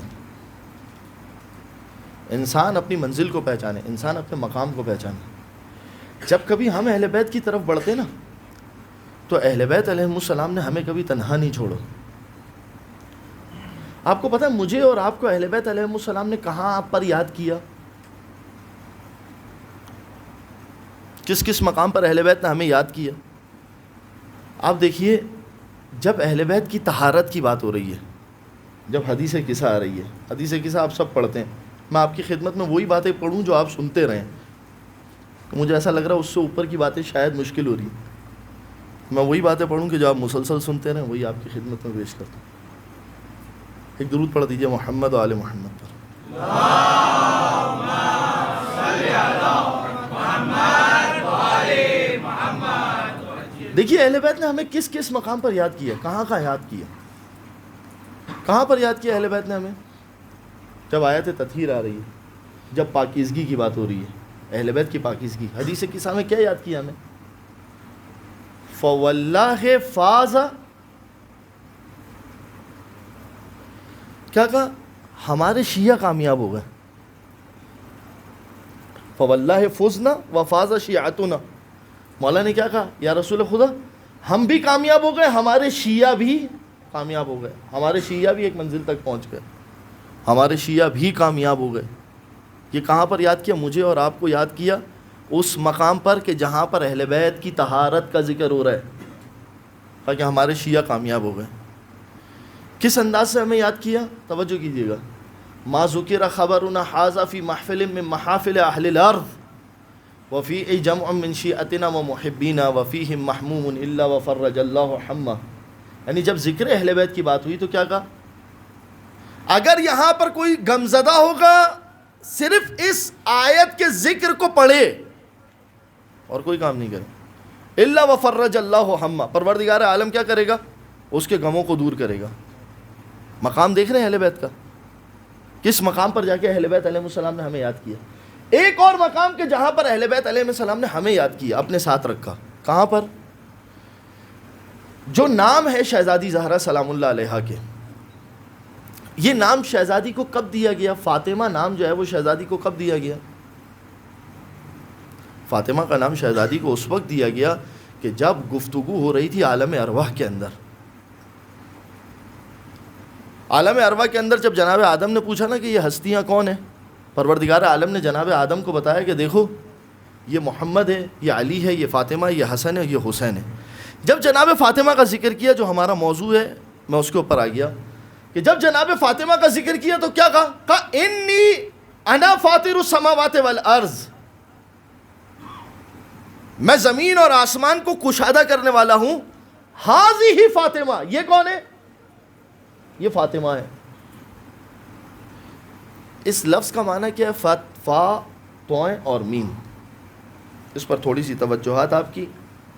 انسان اپنی منزل کو پہچانے, انسان اپنے مقام کو پہچانے. جب کبھی ہم اہل بیت کی طرف بڑھتے نا تو اہل بیت علیہ السلام نے ہمیں کبھی تنہا نہیں چھوڑا. آپ کو پتہ ہے مجھے اور آپ کو اہل بیت علیہ السلام نے کہاں آپ پر یاد کیا؟ کس کس مقام پر اہل بیت نے ہمیں یاد کیا؟ آپ دیکھیے جب اہل بیت کی طہارت کی بات ہو رہی ہے، جب حدیث قصہ آ رہی ہے، حدیث قصہ آپ سب پڑھتے ہیں، میں آپ کی خدمت میں وہی باتیں پڑھوں جو آپ سنتے رہیں، تو مجھے ایسا لگ رہا ہے اس سے اوپر کی باتیں شاید مشکل ہو رہی ہیں. میں وہی باتیں پڑھوں کہ جو آپ مسلسل سنتے رہیں، وہی آپ کی خدمت میں پیش کرتا ہوں. ایک درود پڑھ دیجئے محمد و آل محمد پر. دیکھیے اہل بیت نے ہمیں کس کس مقام پر یاد کیا، کہاں کا یاد کیا، کہاں پر یاد کیا اہل بیت نے ہمیں؟ جب آیت تطہیر آ رہی ہے، جب پاکیزگی کی بات ہو رہی ہے، اہل بیت کی پاکیزگی، حدیث قصہ میں کیا یاد کیا ہمیں؟ فواللہ فاز، کیا کہا؟ ہمارے شیعہ کامیاب ہو گئے. فواللہ فزنا وفاز شیعتنا. مولا نے کیا کہا؟ یا رسول خدا ہم بھی کامیاب ہو گئے، ہمارے شیعہ بھی کامیاب ہو گئے، ہمارے شیعہ بھی ایک منزل تک پہنچ گئے، ہمارے شیعہ بھی کامیاب ہو گئے. یہ کہاں پر یاد کیا؟ مجھے اور آپ کو یاد کیا اس مقام پر کہ جہاں پر اہل بیت کی طہارت کا ذکر ہو رہا ہے، تاکہ ہمارے شیعہ کامیاب ہو گئے. کس انداز سے ہمیں یاد کیا؟ توجہ کیجیے گا. ما ذکر خبرنا حاذا فی محفل من محافل اہل الارض وفی جمع من شیعتنا ومحبینا وفیہم محموم الا وفرج اللہ حمہ. یعنی جب ذکر اہل بیت کی بات ہوئی تو کیا کہا؟ اگر یہاں پر کوئی غمزدہ ہوگا صرف اس آیت کے ذکر کو پڑھے اور کوئی کام نہیں کرے، الا وفرج اللہ حمہ، پروردگار عالم کیا کرے گا؟ اس کے غموں کو دور کرے گا. مقام دیکھ رہے ہیں اہل بیت کا، کس مقام پر جا کے اہل بیت علیہ السلام نے ہمیں یاد کیا. ایک اور مقام کہ جہاں پر اہل بیت علیہ السلام نے ہمیں یاد کیا، اپنے ساتھ رکھا. کہاں پر؟ جو نام ہے شہزادی زہرا سلام اللہ علیہا کے، یہ نام شہزادی کو کب دیا گیا؟ فاطمہ نام جو ہے وہ شہزادی کو کب دیا گیا؟ فاطمہ کا نام شہزادی کو اس وقت دیا گیا کہ جب گفتگو ہو رہی تھی عالم ارواح کے اندر. عالم ارواح کے اندر جب جناب آدم نے پوچھا نا کہ یہ ہستیاں کون ہیں، پروردگار عالم نے جناب آدم کو بتایا کہ دیکھو یہ محمد ہے، یہ علی ہے، یہ فاطمہ ہے، یہ حسن ہے، یہ حسین ہے. جب جناب فاطمہ کا ذکر کیا جو ہمارا موضوع ہے، میں اس کے اوپر آ گیا کہ جب جناب فاطمہ کا ذکر کیا تو کیا کہا؟ انی انا فاطر السماوات والارض، میں زمین اور آسمان کو کشادہ کرنے والا ہوں. ہاذہ فاطمہ، یہ کون ہے؟ یہ فاطمہ ہے. اس لفظ کا معنی کیا ہے؟ فا توئیں اور میم. اس پر تھوڑی سی توجہات آپ کی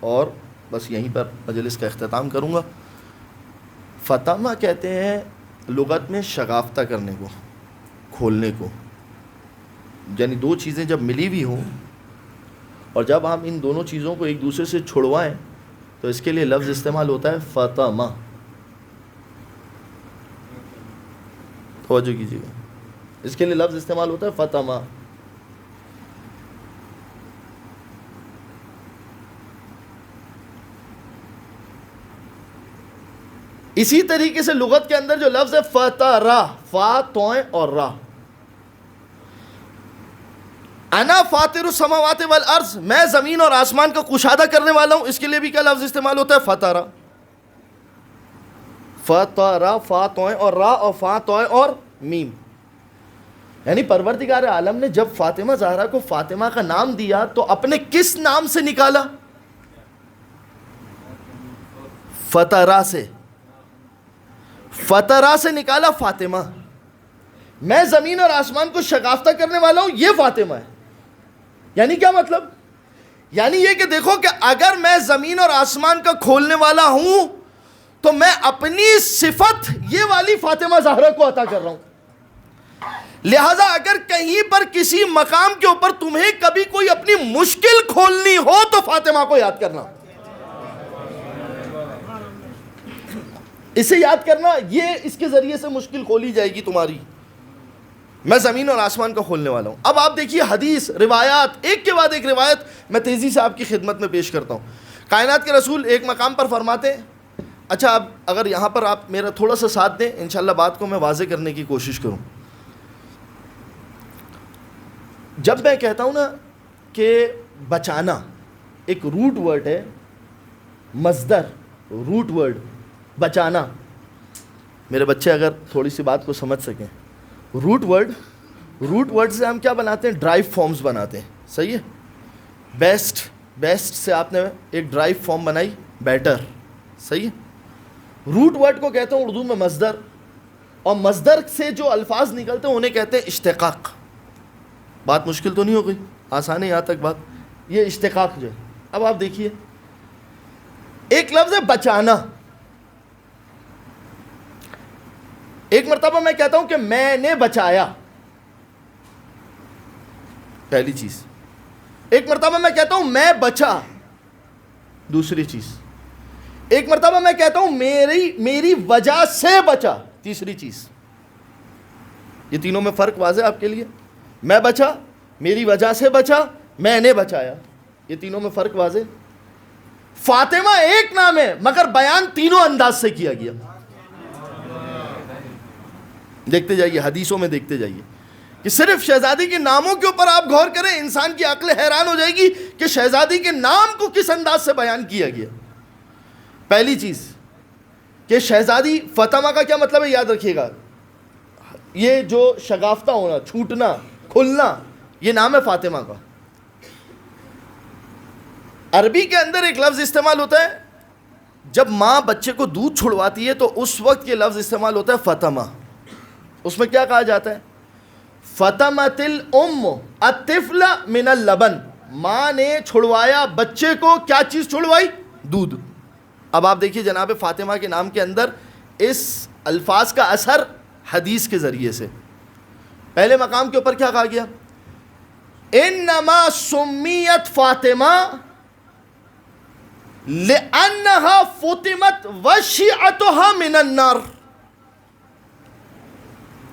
اور بس یہیں پر مجلس کا اختتام کروں گا. فاطمہ کہتے ہیں لغت میں شگافتہ کرنے کو، کھولنے کو، یعنی دو چیزیں جب ملی ہوئی ہوں اور جب ہم ان دونوں چیزوں کو ایک دوسرے سے چھڑوائیں تو اس کے لیے لفظ استعمال ہوتا ہے فاطمہ. توجہ کیجیے گا، اس کے لیے لفظ استعمال ہوتا ہے فاطمہ. اسی طریقے سے لغت کے اندر جو لفظ ہے فطرہ، فا توئیں اور را، انا فاطر السماوات والارض، میں زمین اور آسمان کا کشادہ کرنے والا ہوں، اس کے لیے بھی کیا لفظ استعمال ہوتا ہے؟ فطرہ. فطرہ، فا توئیں اور را، اور فا توئیں اور میم. یعنی پروردگار عالم نے جب فاطمہ زہرا کو فاطمہ کا نام دیا تو اپنے کس نام سے نکالا؟ فطرہ سے. فطرہ سے نکالا فاطمہ. میں زمین اور آسمان کو شگافتہ کرنے والا ہوں، یہ فاطمہ ہے. یعنی کیا مطلب؟ یعنی یہ کہ دیکھو کہ اگر میں زمین اور آسمان کا کھولنے والا ہوں تو میں اپنی صفت یہ والی فاطمہ زہرا کو عطا کر رہا ہوں. لہذا اگر کہیں پر کسی مقام کے اوپر تمہیں کبھی کوئی اپنی مشکل کھولنی ہو تو فاطمہ کو یاد کرنا، اسے یاد کرنا، یہ اس کے ذریعے سے مشکل کھولی جائے گی تمہاری. میں زمین اور آسمان کا کھولنے والا ہوں. اب آپ دیکھیے حدیث، روایات، ایک کے بعد ایک روایت میں تیزی سے آپ کی خدمت میں پیش کرتا ہوں. کائنات کے رسول ایک مقام پر فرماتے ہیں، اچھا اب اگر یہاں پر آپ میرا تھوڑا سا ساتھ دیں انشاءاللہ بات کو میں واضح کرنے کی کوشش کروں. جب میں کہتا ہوں نا کہ بچانا ایک روٹ ورڈ ہے، مصدر، روٹ ورڈ بچانا. میرے بچے اگر تھوڑی سی بات کو سمجھ سکیں, روٹ ورڈ سے ہم کیا بناتے ہیں؟ ڈرائیو فارمز بناتے ہیں. صحیح ہے. بیسٹ سے آپ نے ایک ڈرائیو فارم بنائی, بیٹر. صحیح ہے. روٹ ورڈ کو کہتے ہیں اردو میں مصدر, اور مصدر سے جو الفاظ نکلتے ہیں انہیں کہتے ہیں اشتقاق. بات مشکل تو نہیں ہو گئی؟ آسان ہے یہاں تک بات. یہ اشتقاق جو ہے, اب آپ دیکھیے, ایک لفظ ہے بچانا. ایک مرتبہ میں کہتا ہوں کہ میں نے بچایا, پہلی چیز. ایک مرتبہ میں کہتا ہوں میں بچا, دوسری چیز. ایک مرتبہ میں کہتا ہوں میری وجہ سے بچا, تیسری چیز. یہ تینوں میں فرق واضح آپ کے لیے؟ میں بچا, میری وجہ سے بچا, میں نے بچایا. یہ تینوں میں فرق واضح. فاطمہ ایک نام ہے مگر بیان تینوں انداز سے کیا گیا. دیکھتے جائیے, حدیثوں میں دیکھتے جائیے کہ صرف شہزادی کے ناموں کے اوپر آپ غور کریں, انسان کی عقل حیران ہو جائے گی کہ شہزادی کے نام کو کس انداز سے بیان کیا گیا. پہلی چیز کہ شہزادی فاطمہ کا کیا مطلب ہے, یاد رکھیے گا. یہ جو شگافتہ ہونا, چھوٹنا, کھلنا, یہ نام ہے فاطمہ کا. عربی کے اندر ایک لفظ استعمال ہوتا ہے جب ماں بچے کو دودھ چھڑواتی ہے, تو اس وقت یہ لفظ استعمال ہوتا ہے فاطمہ. اس میں کیا کہا جاتا ہے؟ فطمت الام الطفل من اللبن. ماں نے چھڑوایا بچے کو, کیا چیز چھڑوائی؟ دودھ. اب آپ دیکھیے جناب فاطمہ کے نام کے اندر اس الفاظ کا اثر حدیث کے ذریعے سے. پہلے مقام کے اوپر کیا کہا گیا؟ انما سمیت فاطمہ لانہا فطمت وشیعتها من النار.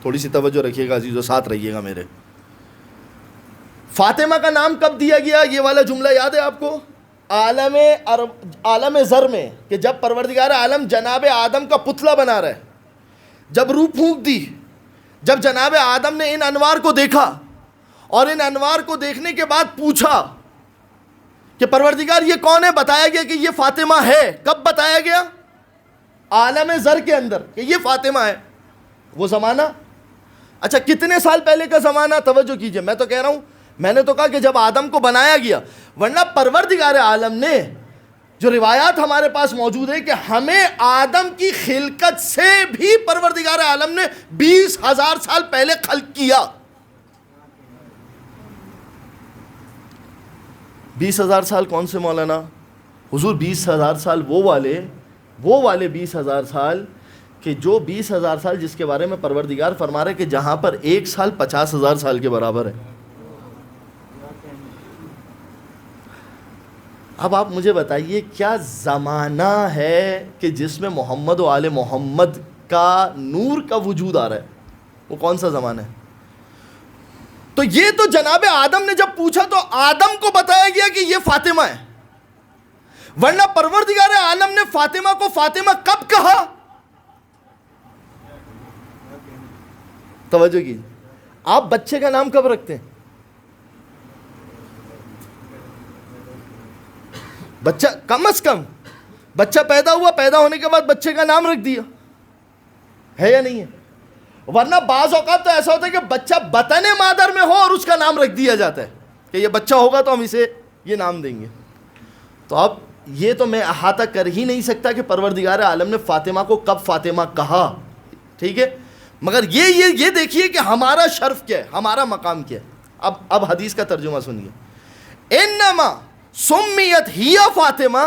تھوڑی سی توجہ رکھیے گا عزیزو, ساتھ رہیے گا میرے. فاطمہ کا نام کب دیا گیا؟ یہ والا جملہ یاد ہے آپ کو عالم زر میں, کہ جب پروردگار عالم جناب آدم کا پتلا بنا رہا ہے, جب روح پھونک دی, جب جناب آدم نے ان انوار کو دیکھا, اور ان انوار کو دیکھنے کے بعد پوچھا کہ پروردگار یہ کون ہے, بتایا گیا کہ یہ فاطمہ ہے. کب بتایا گیا؟ عالم زر کے اندر کہ یہ فاطمہ ہے. وہ زمانہ, اچھا کتنے سال پہلے کا زمانہ؟ توجہ کیجئے, میں تو کہہ رہا ہوں, میں نے تو کہا کہ جب آدم کو بنایا گیا, ورنہ پروردگار عالم نے, جو روایات ہمارے پاس موجود ہے کہ ہمیں آدم کی خلقت سے بھی پروردگار عالم نے 20,000 سال پہلے خلق کیا. 20,000 سال کون سے مولانا؟ حضور 20,000 سال وہ والے 20,000 سال کہ جو 20,000 سال جس کے بارے میں پروردگار فرما رہے کہ جہاں پر ایک سال 50,000 سال کے برابر ہے. اب آپ مجھے بتائیے کیا زمانہ ہے کہ جس میں محمد و آل محمد کا نور کا وجود آ رہا ہے؟ وہ کون سا زمانہ ہے؟ تو یہ تو جناب آدم نے جب پوچھا تو آدم کو بتایا گیا کہ یہ فاطمہ ہے, ورنہ پروردگار عالم نے فاطمہ کو فاطمہ کب کہا؟ توجہ کی. آپ بچے کا نام کب رکھتے ہیں؟ بچہ کم از کم بچہ پیدا ہوا, پیدا ہونے کے بعد بچے کا نام رکھ دیا ہے یا نہیں ہے؟ ورنہ بعض اوقات تو ایسا ہوتا ہے کہ بچہ بطن مادر میں ہو اور اس کا نام رکھ دیا جاتا ہے کہ یہ بچہ ہوگا تو ہم اسے یہ نام دیں گے. تو اب یہ تو میں احاطہ کر ہی نہیں سکتا کہ پروردگار عالم نے فاطمہ کو کب فاطمہ کہا, ٹھیک ہے, مگر یہ دیکھیے کہ ہمارا شرف کیا ہے, ہمارا مقام کیا ہے. اب حدیث کا ترجمہ سنیے. انما سمیت ہی فاطمہ,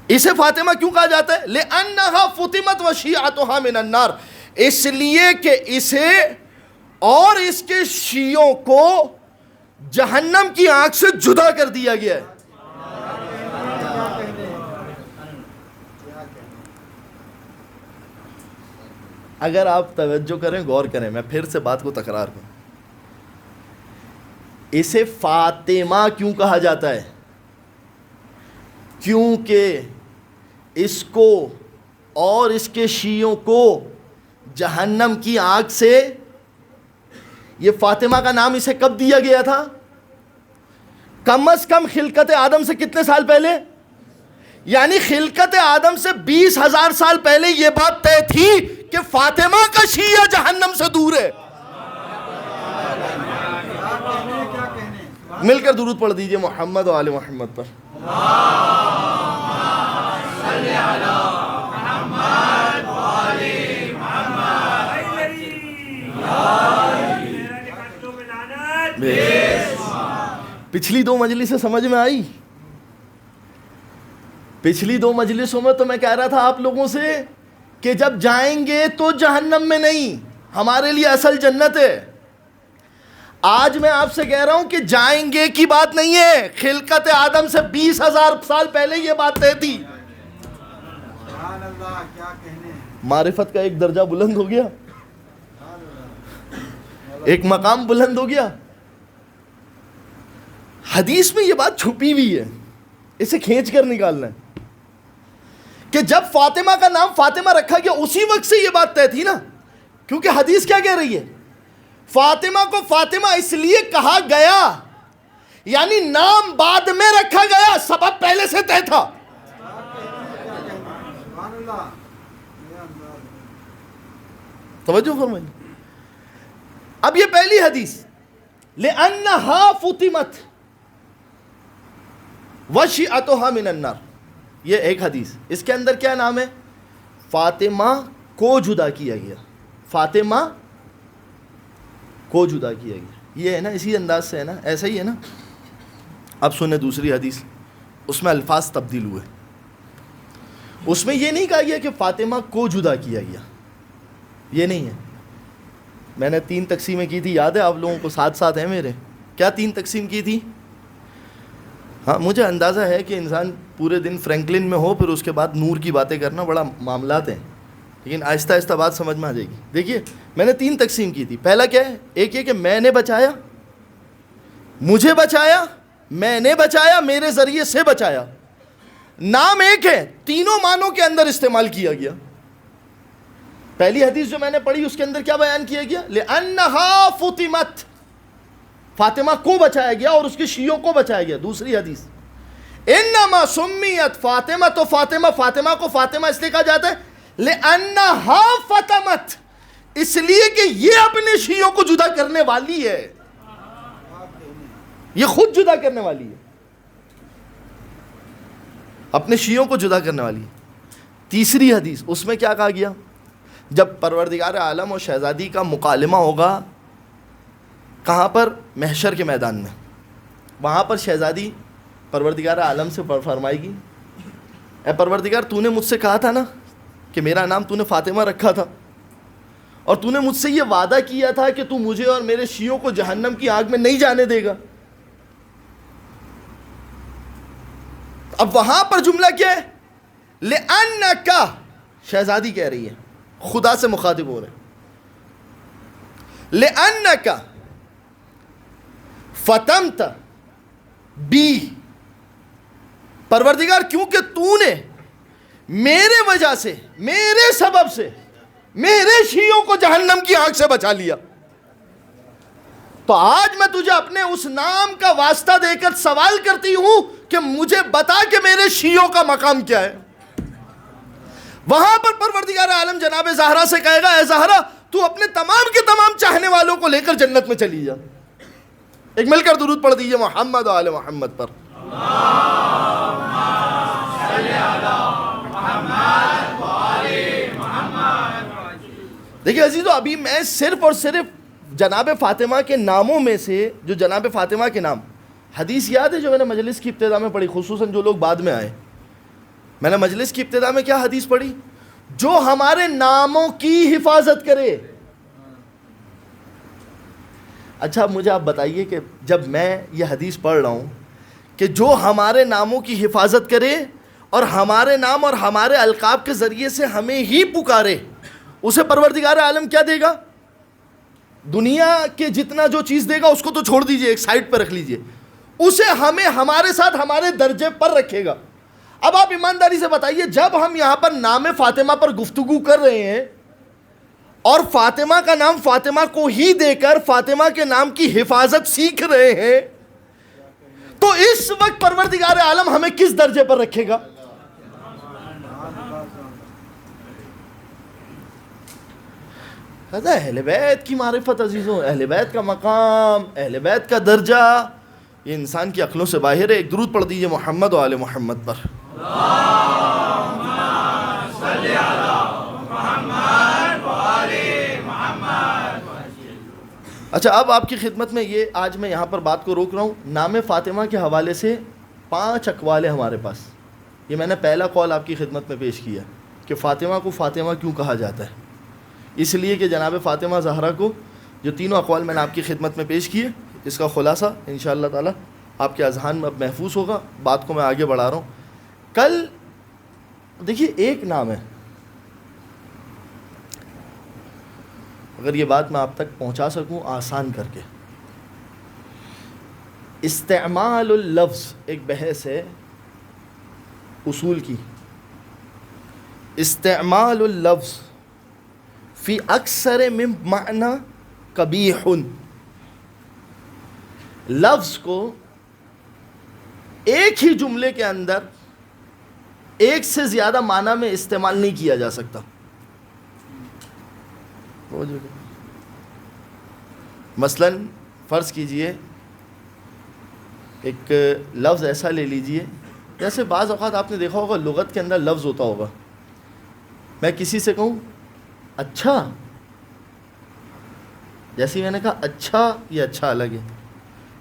اسے فاطمہ کیوں کہا جاتا ہے؟ لأنہا فطمت وشیعتہا من النار, اس لیے کہ اسے اور اس کے شیعوں کو جہنم کی آنکھ سے جدا کر دیا گیا ہے. اگر آپ توجہ کریں, غور کریں, میں پھر سے بات کو تکرار کروں, اسے فاطمہ کیوں کہا جاتا ہے؟ کیونکہ اس کو اور اس کے شیعوں کو جہنم کی آگ سے, یہ فاطمہ کا نام اسے کب دیا گیا تھا؟ کم از کم خلقت آدم سے کتنے سال پہلے؟ یعنی خلقت آدم سے 20,000 سال پہلے یہ بات طے تھی کہ فاطمہ کا شیعہ جہنم سے دور ہے. مل کر درود پڑھ دیجئے محمد و آل محمد پر. پچھلی 2 مجلسیں سمجھ میں آئی؟ پچھلی 2 مجلسوں میں تو میں کہہ رہا تھا آپ لوگوں سے کہ جب جائیں گے تو جہنم میں نہیں، ہمارے لیے اصل جنت ہے. آج میں آپ سے کہہ رہا ہوں کہ جائیں گے کی بات نہیں ہے، خلقت آدم سے 20,000 سال پہلے یہ بات طے تھی. معرفت کا ایک درجہ بلند ہو گیا، ایک مقام بلند ہو گیا. حدیث میں یہ بات چھپی ہوئی ہے، اسے کھینچ کر نکالنا ہے کہ جب فاطمہ کا نام فاطمہ رکھا گیا اسی وقت سے یہ بات طے تھی نا. کیونکہ حدیث کیا کہہ رہی ہے؟ فاطمہ کو فاطمہ اس لیے کہا گیا، یعنی نام بعد میں رکھا گیا، سبب پہلے سے طے تھا. توجہ فرمائیے. اب یہ پہلی حدیث لِأَنَّهَا فُطِمَتْ وَشِعَتُهَا مِنَ النَّارِ، یہ ایک حدیث. اس کے اندر کیا نام ہے؟ فاطمہ کو جدا کیا گیا، فاطمہ کو جدا کیا گیا. یہ ہے نا، اسی انداز سے ہے نا، ایسا ہی ہے نا. اب سنیں دوسری حدیث، اس میں الفاظ تبدیل ہوئے. اس میں یہ نہیں کہا گیا کہ فاطمہ کو جدا کیا گیا، یہ نہیں ہے. میں نے 3 تقسیمیں کی تھی، یاد ہے آپ لوگوں کو؟ ساتھ ہیں میرے. کیا 3 تقسیم کی تھی؟ ہاں مجھے اندازہ ہے کہ انسان پورے دن فرینکلن میں ہو، پھر اس کے بعد نور کی باتیں کرنا بڑا معاملات ہیں، لیکن آہستہ آہستہ بات سمجھ میں آ جائے گی. دیکھیے میں نے 3 تقسیم کی تھی. پہلا کیا ہے؟ ایک یہ کہ میں نے بچایا، مجھے بچایا، میں نے بچایا، میرے ذریعے سے بچایا. نام ایک ہے، تینوں معنوں کے اندر استعمال کیا گیا. پہلی حدیث جو میں نے پڑھی اس کے اندر کیا بیان کیا گیا؟ لِأَنَّهَا فُطِمَتْ، فاطمہ کو بچایا گیا اور اس کے شیعوں کو بچایا گیا. دوسری حدیث انما سمیت فاطمہ، تو فاطمہ کو فاطمہ اس لیے کہا جاتا ہے لِأَنَّهَا فَطَمَتْ، اس لیے کہ یہ اپنے شیعوں کو جدا کرنے والی ہے، یہ خود جدا کرنے والی ہے، اپنے شیعوں کو جدا کرنے والی ہے. تیسری حدیث اس میں کیا کہا گیا؟ جب پروردگار عالم اور شہزادی کا مکالمہ ہوگا، کہاں پر؟ محشر کے میدان میں. وہاں پر شہزادی پروردگار عالم سے فرمائے گی، اے پروردگار تو نے مجھ سے کہا تھا نا کہ میرا نام تو نے فاطمہ رکھا تھا، اور تو نے مجھ سے یہ وعدہ کیا تھا کہ تو مجھے اور میرے شیعوں کو جہنم کی آگ میں نہیں جانے دے گا. اب وہاں پر جملہ کیا ہے؟ لِأَنَّكَ، شہزادی کہہ رہی ہے، خدا سے مخاطب ہو رہے ہیں. لِأَنَّكَ فَطَمْتَ بی، پروردگار کیونکہ تو نے میرے وجہ سے، میرے سبب سے میرے شیعوں کو جہنم کی آگ سے بچا لیا. تو آج میں تجھے اپنے اس نام کا واسطہ دے کر سوال کرتی ہوں کہ مجھے بتا کہ میرے شیعوں کا مقام کیا ہے. وہاں پر پروردگار عالم جناب زہرا سے کہے گا، اے زہرا تو اپنے تمام کے تمام چاہنے والوں کو لے کر جنت میں چلی جا. ایک مل کر درود پڑھ دیجئے محمد و آل محمد پر. دیکھیں عزیزو، ابھی میں صرف اور صرف جناب فاطمہ کے ناموں میں سے، جو جناب فاطمہ کے نام، حدیث یاد ہے جو میں نے مجلس کی ابتدا میں پڑھی، خصوصاً جو لوگ بعد میں آئے، میں نے مجلس کی ابتدا میں کیا حدیث پڑھی؟ جو ہمارے ناموں کی حفاظت کرے. اچھا مجھے آپ بتائیے کہ جب میں یہ حدیث پڑھ رہا ہوں کہ جو ہمارے ناموں کی حفاظت کرے اور ہمارے نام اور ہمارے القاب کے ذریعے سے ہمیں ہی پکارے، اسے پروردگار عالم کیا دے گا؟ دنیا کے جتنا جو چیز دے گا اس کو تو چھوڑ دیجئے، ایک سائٹ پہ رکھ لیجئے، اسے ہمیں ہمارے ساتھ ہمارے درجے پر رکھے گا. اب آپ ایمانداری سے بتائیے، جب ہم یہاں پر نام فاطمہ پر گفتگو کر رہے ہیں اور فاطمہ کا نام فاطمہ کو ہی دے کر فاطمہ کے نام کی حفاظت سیکھ رہے ہیں، تو اس وقت پروردگار عالم ہمیں کس درجے پر رکھے گا؟ کہتا ہے اہل بیت کی معرفت عزیزوں، اہل بیت کا مقام، اہل بیت کا درجہ یہ انسان کی عقلوں سے باہر ہے. ایک درود پڑھ دیجئے محمد و آل محمد پر. اچھا اب آپ کی خدمت میں یہ آج میں یہاں پر بات کو روک رہا ہوں. نام فاطمہ کے حوالے سے 5 اقوال ہیں ہمارے پاس. یہ میں نے پہلا قول آپ کی خدمت میں پیش کیا کہ فاطمہ کو فاطمہ کیوں کہا جاتا ہے. اس لیے کہ جناب فاطمہ زہرا کو جو تینوں اقوال میں نے آپ کی خدمت میں پیش کیے اس کا خلاصہ انشاءاللہ تعالی آپ کے اذہان میں اب محفوظ ہوگا. بات کو میں آگے بڑھا رہا ہوں. کل دیکھیے ایک نام ہے، اگر یہ بات میں آپ تک پہنچا سکوں آسان کر کے. استعمال اللفظ ایک بحث ہے اصول کی. استعمال اللفظ فی اکثر من معنی قبیح. لفظ کو ایک ہی جملے کے اندر ایک سے زیادہ معنی میں استعمال نہیں کیا جا سکتا. مثلا فرض کیجئے ایک لفظ ایسا لے لیجئے جیسے بعض اوقات آپ نے دیکھا ہوگا لغت کے اندر لفظ ہوتا ہوگا. میں کسی سے کہوں اچھا، جیسے ہی میں نے کہا اچھا یہ اچھا الگ ہے.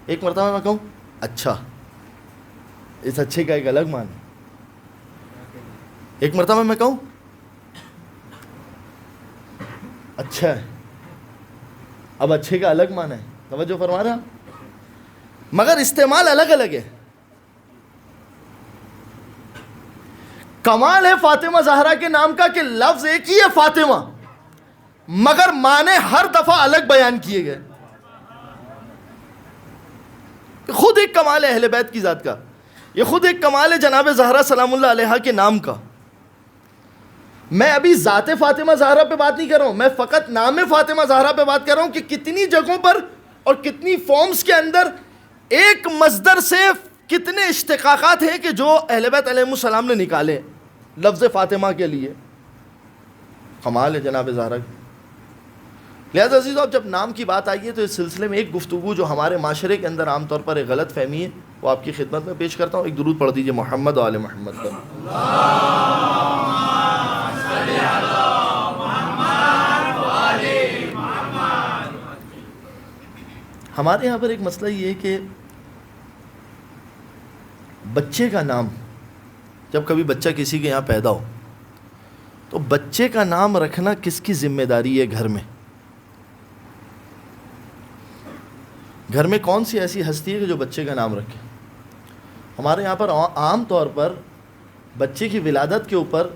ایک مرتبہ میں کہوں اچھا، اس اچھے کا ایک الگ معنی. ایک مرتبہ میں کہوں اچھا ہے، اب اچھے کا الگ معنی ہے. توجہ فرما رہا مگر استعمال الگ الگ ہے. کمال ہے فاطمہ زہرا کے نام کا کہ لفظ ایک ہی ہے فاطمہ مگر معنی ہر دفعہ الگ بیان کیے گئے. خود ایک کمال ہے اہل بیت کی ذات کا. یہ خود ایک کمال ہے جناب زہرا سلام اللہ علیہا کے نام کا. میں ابھی ذات فاطمہ زہرا پہ بات نہیں کر رہا ہوں، میں فقط نام فاطمہ زہرا پہ بات کر رہا ہوں کہ کتنی جگہوں پر اور کتنی فارمز کے اندر ایک مصدر سے کتنے اشتقاقات ہیں کہ جو اہل بیت علیہ السلام نے نکالے لفظ فاطمہ کے لیے. کمال ہے جناب زہرا. لہذا عزیزو اب جب نام کی بات آئی ہے تو اس سلسلے میں ایک گفتگو جو ہمارے معاشرے کے اندر عام طور پر ایک غلط فہمی ہے وہ آپ کی خدمت میں پیش کرتا ہوں. ایک درود پڑھ دیجئے محمد و آل محمد پر. ہمارے یہاں پر ایک مسئلہ یہ ہے کہ بچے کا نام، جب کبھی بچہ کسی کے یہاں پیدا ہو تو بچے کا نام رکھنا کس کی ذمہ داری ہے گھر میں؟ گھر میں کون سی ایسی ہستی ہے کہ جو بچے کا نام رکھے؟ ہمارے یہاں پر عام طور پر بچے کی ولادت کے اوپر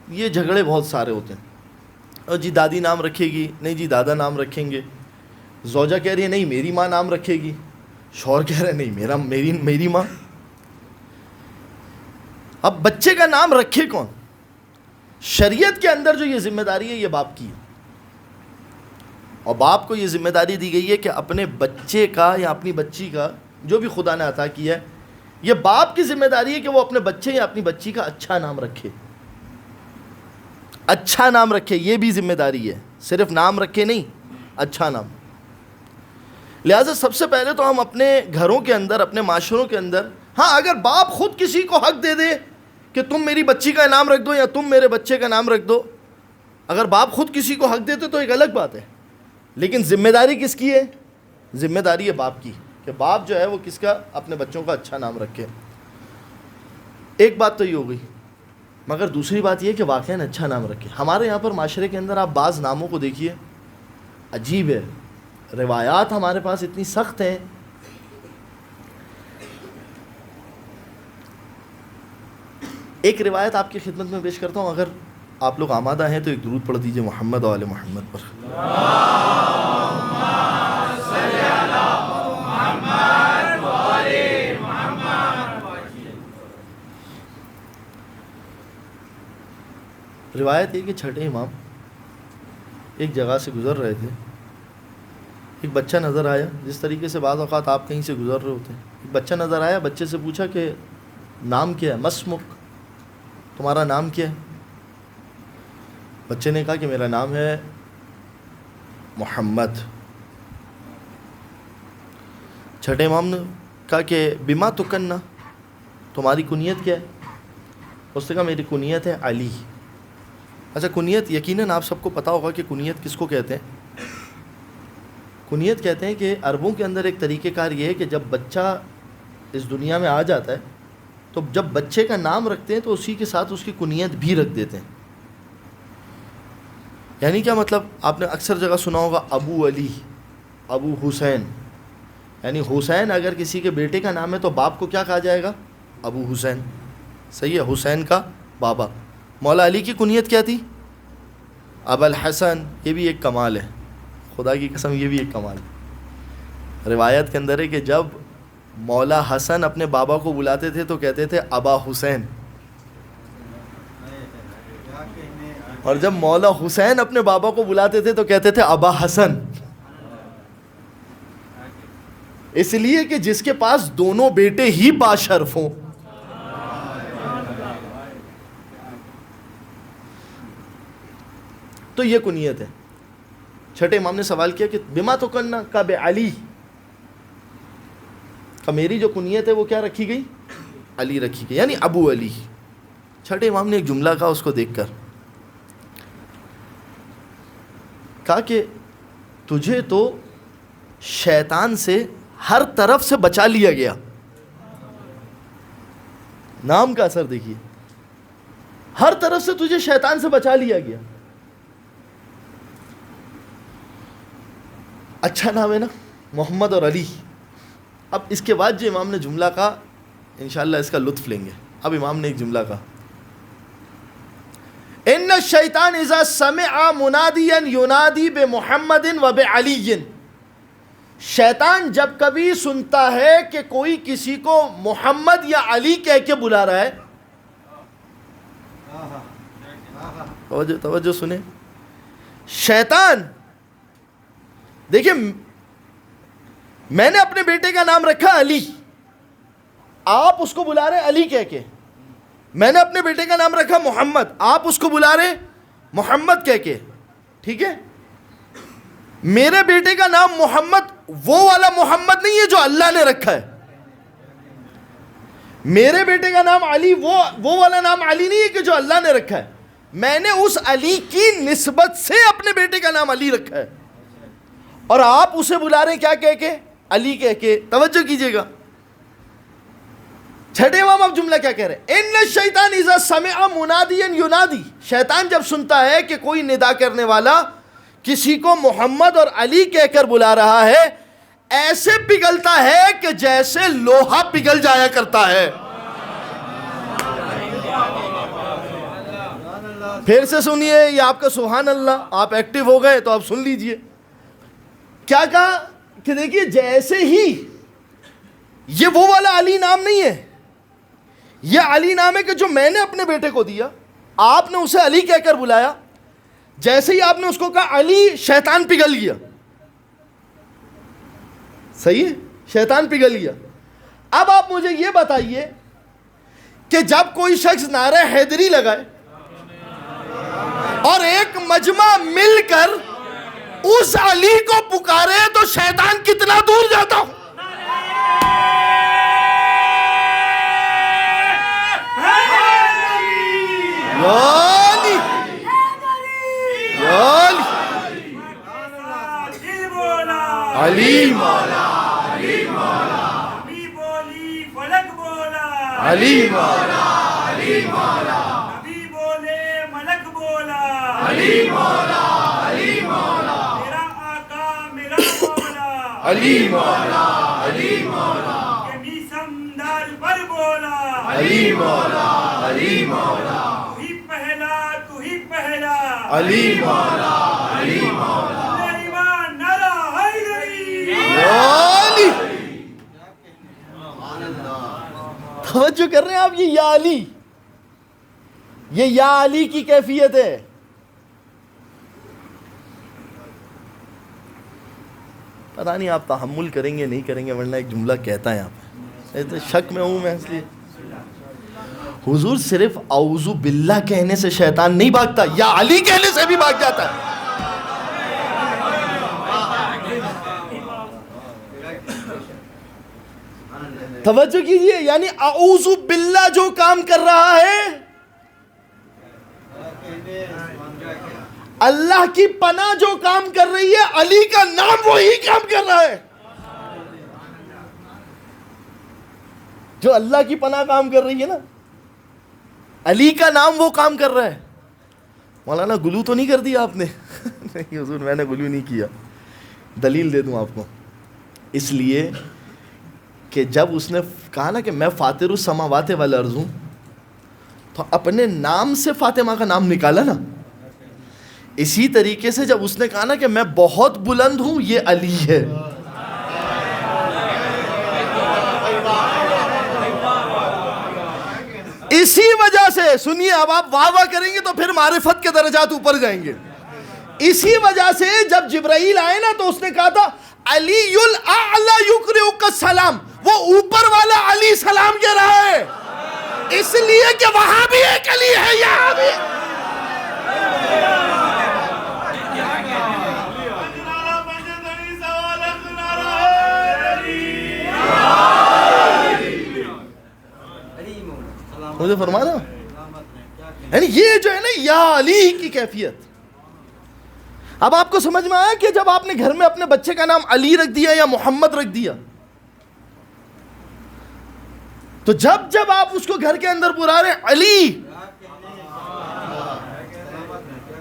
یہ جھگڑے بہت سارے ہوتے ہیں. اور جی دادی نام رکھے گی، نہیں جی دادا نام رکھیں گے. زوجہ کہہ رہی ہے نہیں میری ماں نام رکھے گی، شوہر کہہ رہے ہیں نہیں میری ماں. اب بچے کا نام رکھے کون؟ شریعت کے اندر جو یہ ذمہ داری ہے یہ باپ کی ہے. اور باپ کو یہ ذمہ داری دی گئی ہے کہ اپنے بچے کا یا اپنی بچی کا جو بھی خدا نے عطا کیا ہے یہ باپ کی ذمہ داری ہے کہ وہ اپنے بچے یا اپنی بچی کا اچھا نام رکھے. اچھا نام رکھے یہ بھی ذمہ داری ہے، صرف نام رکھے نہیں، اچھا نام. لہٰذا سب سے پہلے تو ہم اپنے گھروں کے اندر اپنے معاشروں کے اندر اگر باپ خود کسی کو حق دے دے کہ تم میری بچی کا نام رکھ دو یا تم میرے بچے کا نام رکھ دو، اگر باپ خود کسی کو حق دیتے تو ایک الگ بات ہے. لیکن ذمہ داری کس کی ہے؟ ذمہ داری ہے باپ کی کہ باپ جو ہے وہ کس کا اپنے بچوں کا اچھا نام رکھے. ایک بات تو یہ ہو گئی، مگر دوسری بات یہ کہ واقعاً اچھا نام رکھے. ہمارے یہاں پر معاشرے کے اندر آپ بعض ناموں کو دیکھیے عجیب ہے. روایات ہمارے پاس اتنی سخت ہیں. ایک روایت آپ کی خدمت میں پیش کرتا ہوں، اگر آپ لوگ آمادہ ہیں تو ایک درود پڑھ دیجئے محمد و آل محمد پر. روایت یہ کہ چھٹے امام ایک جگہ سے گزر رہے تھے. ایک بچہ نظر آیا، جس طریقے سے بعض اوقات آپ کہیں سے گزر رہے ہوتے ہیں. ایک بچہ نظر آیا، بچے سے پوچھا کہ نام کیا ہے؟ مسمک، تمہارا نام کیا ہے؟ بچے نے کہا کہ میرا نام ہے محمد. چھٹے امام نے کہا کہ بما تکنہ, تمہاری کنیت کیا ہے؟ اس نے کہا میری کنیت ہے علی. اچھا کنیت یقیناً آپ سب کو پتہ ہوگا کہ کنیت کس کو کہتے ہیں. کنیت کہتے ہیں کہ عربوں کے اندر ایک طریقہ کار یہ ہے کہ جب بچہ اس دنیا میں آ جاتا ہے تو جب بچے کا نام رکھتے ہیں تو اسی کے ساتھ اس کی کنیت بھی رکھ دیتے ہیں. یعنی کیا مطلب؟ آپ نے اکثر جگہ سنا ہوگا ابو علی, ابو حسین. یعنی حسین اگر کسی کے بیٹے کا نام ہے تو باپ کو کیا کہا جائے گا؟ ابو حسین. صحیح ہے, حسین کا بابا. مولا علی کی کنیت کیا تھی؟ ابو الحسن. یہ بھی ایک کمال ہے, خدا کی قسم یہ بھی ایک کمال ہے. روایت کے اندر ہے کہ جب مولا حسن اپنے بابا کو بلاتے تھے تو کہتے تھے ابا حسین, اور جب مولا حسین اپنے بابا کو بلاتے تھے تو کہتے تھے ابا حسن. اس لیے کہ جس کے پاس دونوں بیٹے ہی باشرف ہوں. تو یہ کنیت ہے. چھٹے امام نے سوال کیا کہ بما تکنہ, کا بے علی, کا میری جو کنیت ہے وہ کیا رکھی گئی؟ علی رکھی گئی, یعنی ابو علی. چھٹے امام نے ایک جملہ کہا, اس کو دیکھ کر کہا کہ تجھے تو شیطان سے ہر طرف سے بچا لیا گیا. نام کا اثر دیکھیے, ہر طرف سے تجھے شیطان سے بچا لیا گیا. اچھا نام ہے نا, محمد اور علی. اب اس کے بعد جو امام نے جملہ کہا انشاءاللہ اس کا لطف لیں گے. اب امام نے ایک جملہ کہا, ان الشیطان اذا سمع منادیا ینادی بمحمد و بعلی. شیطان جب کبھی سنتا ہے کہ کوئی کسی کو محمد یا علی کہہ کے بلا رہا ہے, توجہ سنیں, شیطان دیکھیں, میں نے اپنے بیٹے کا نام رکھا علی, آپ اس کو بلا رہے علی کہہ کے. میں نے اپنے بیٹے کا نام رکھا محمد, آپ اس کو بلا رہے محمد کہہ کے. ٹھیک ہے, میرے بیٹے کا نام محمد وہ والا محمد نہیں ہے جو اللہ نے رکھا ہے. میرے بیٹے کا نام علی وہ والا نام علی نہیں ہے کہ جو اللہ نے رکھا ہے. میں نے اس علی کی نسبت سے اپنے بیٹے کا نام علی رکھا ہے, اور آپ اسے بلا رہے ہیں کیا کہہ کے؟ علی کہہ کے. توجہ کیجئے گا, چھٹے امام اب جملہ کیا کہہ رہے ہیں؟ ان الشیطان اذا سمع منادیا ینادی. شیطان جب سنتا ہے کہ کوئی ندا کرنے والا کسی کو محمد اور علی کہہ کر بلا رہا ہے, ایسے پگھلتا ہے کہ جیسے لوہا پگھل جایا کرتا ہے. پھر سے سنیے, یہ آپ کا سبحان اللہ, آپ ایکٹیو ہو گئے تو آپ سن لیجئے. کیا کہا کہ دیکھیے, جیسے ہی, یہ وہ والا علی نام نہیں ہے, یہ علی نام ہے کہ جو میں نے اپنے بیٹے کو دیا, آپ نے اسے علی کہہ کر بلایا. جیسے ہی آپ نے اس کو کہا علی, شیطان پگھل گیا. صحیح ہے, شیطان پگھل گیا. اب آپ مجھے یہ بتائیے کہ جب کوئی شخص نعرہ حیدری لگائے اور ایک مجمع مل کر اس علی کو پکارے تو شیطان کتنا دور جاتا ہو. علی مولا, علی مولا, نبی بولی فلک بولا, علی مولا, علی مولا, نبی بولے ملک بولا, علی مولا, علی مولا, میرا آقا میرا مولا, علی مولا, علی مولا, یہ میسم دار پر بولا, علی مولا, علی مولا, تو ہی پہلا, تو ہی پہلا, علی مولا, علی مولا. توجہ کر رہے ہیں آپ, یہ یا علی, یہ یا علی کی کیفیت ہے. پتہ نہیں آپ تحمل کریں گے نہیں کریں گے, ورنہ ایک جملہ کہتا ہے آپ پہ, شک میں ہوں میں اس لیے. حضور صرف اعوذ باللہ کہنے سے شیطان نہیں بھاگتا, یا علی کہنے سے بھی بھاگ جاتا ہے. توجہ کیجئے، یعنی اعوذ باللہ جو کام کر رہا ہے، اللہ کی پناہ جو کام کر رہی ہے، علی کا نام وہی کام کر رہا ہے جو اللہ کی پناہ کام کر رہی ہے نا، علی کا نام وہ کام کر رہا ہے۔ مولانا گلو تو نہیں کر دیا آپ نے؟ نہیں حضور میں نے گلو نہیں کیا، دلیل دے دوں آپ کو۔ اس لیے کہ جب اس نے کہا نا کہ میں فاطر السماوات والارض ہوں، تو اپنے نام سے فاطمہ کا نام نکالا نا۔ اسی طریقے سے جب اس نے کہا نا کہ میں بہت بلند ہوں، یہ علی ہے۔ اسی وجہ سے سنیے، اب آپ واہ واہ کریں گے تو پھر معرفت کے درجات اوپر جائیں گے۔ اسی وجہ سے جب جبرائیل آئے نا تو اس نے کہا تھا علی الاعلی یقرئک السلام، وہ اوپر والا علی سلام کہہ رہا ہے، اس لیے کہ وہاں بھی ایک علی ہے، یہاں بھی۔ مجھے فرما رہا یعنی یہ جو ہے نا یا علی کی کیفیت۔ اب آپ کو سمجھ میں آیا کہ جب آپ نے گھر میں اپنے بچے کا نام علی رکھ دیا یا محمد رکھ دیا، تو جب جب آپ اس کو گھر کے اندر بلا رہے ہیں علی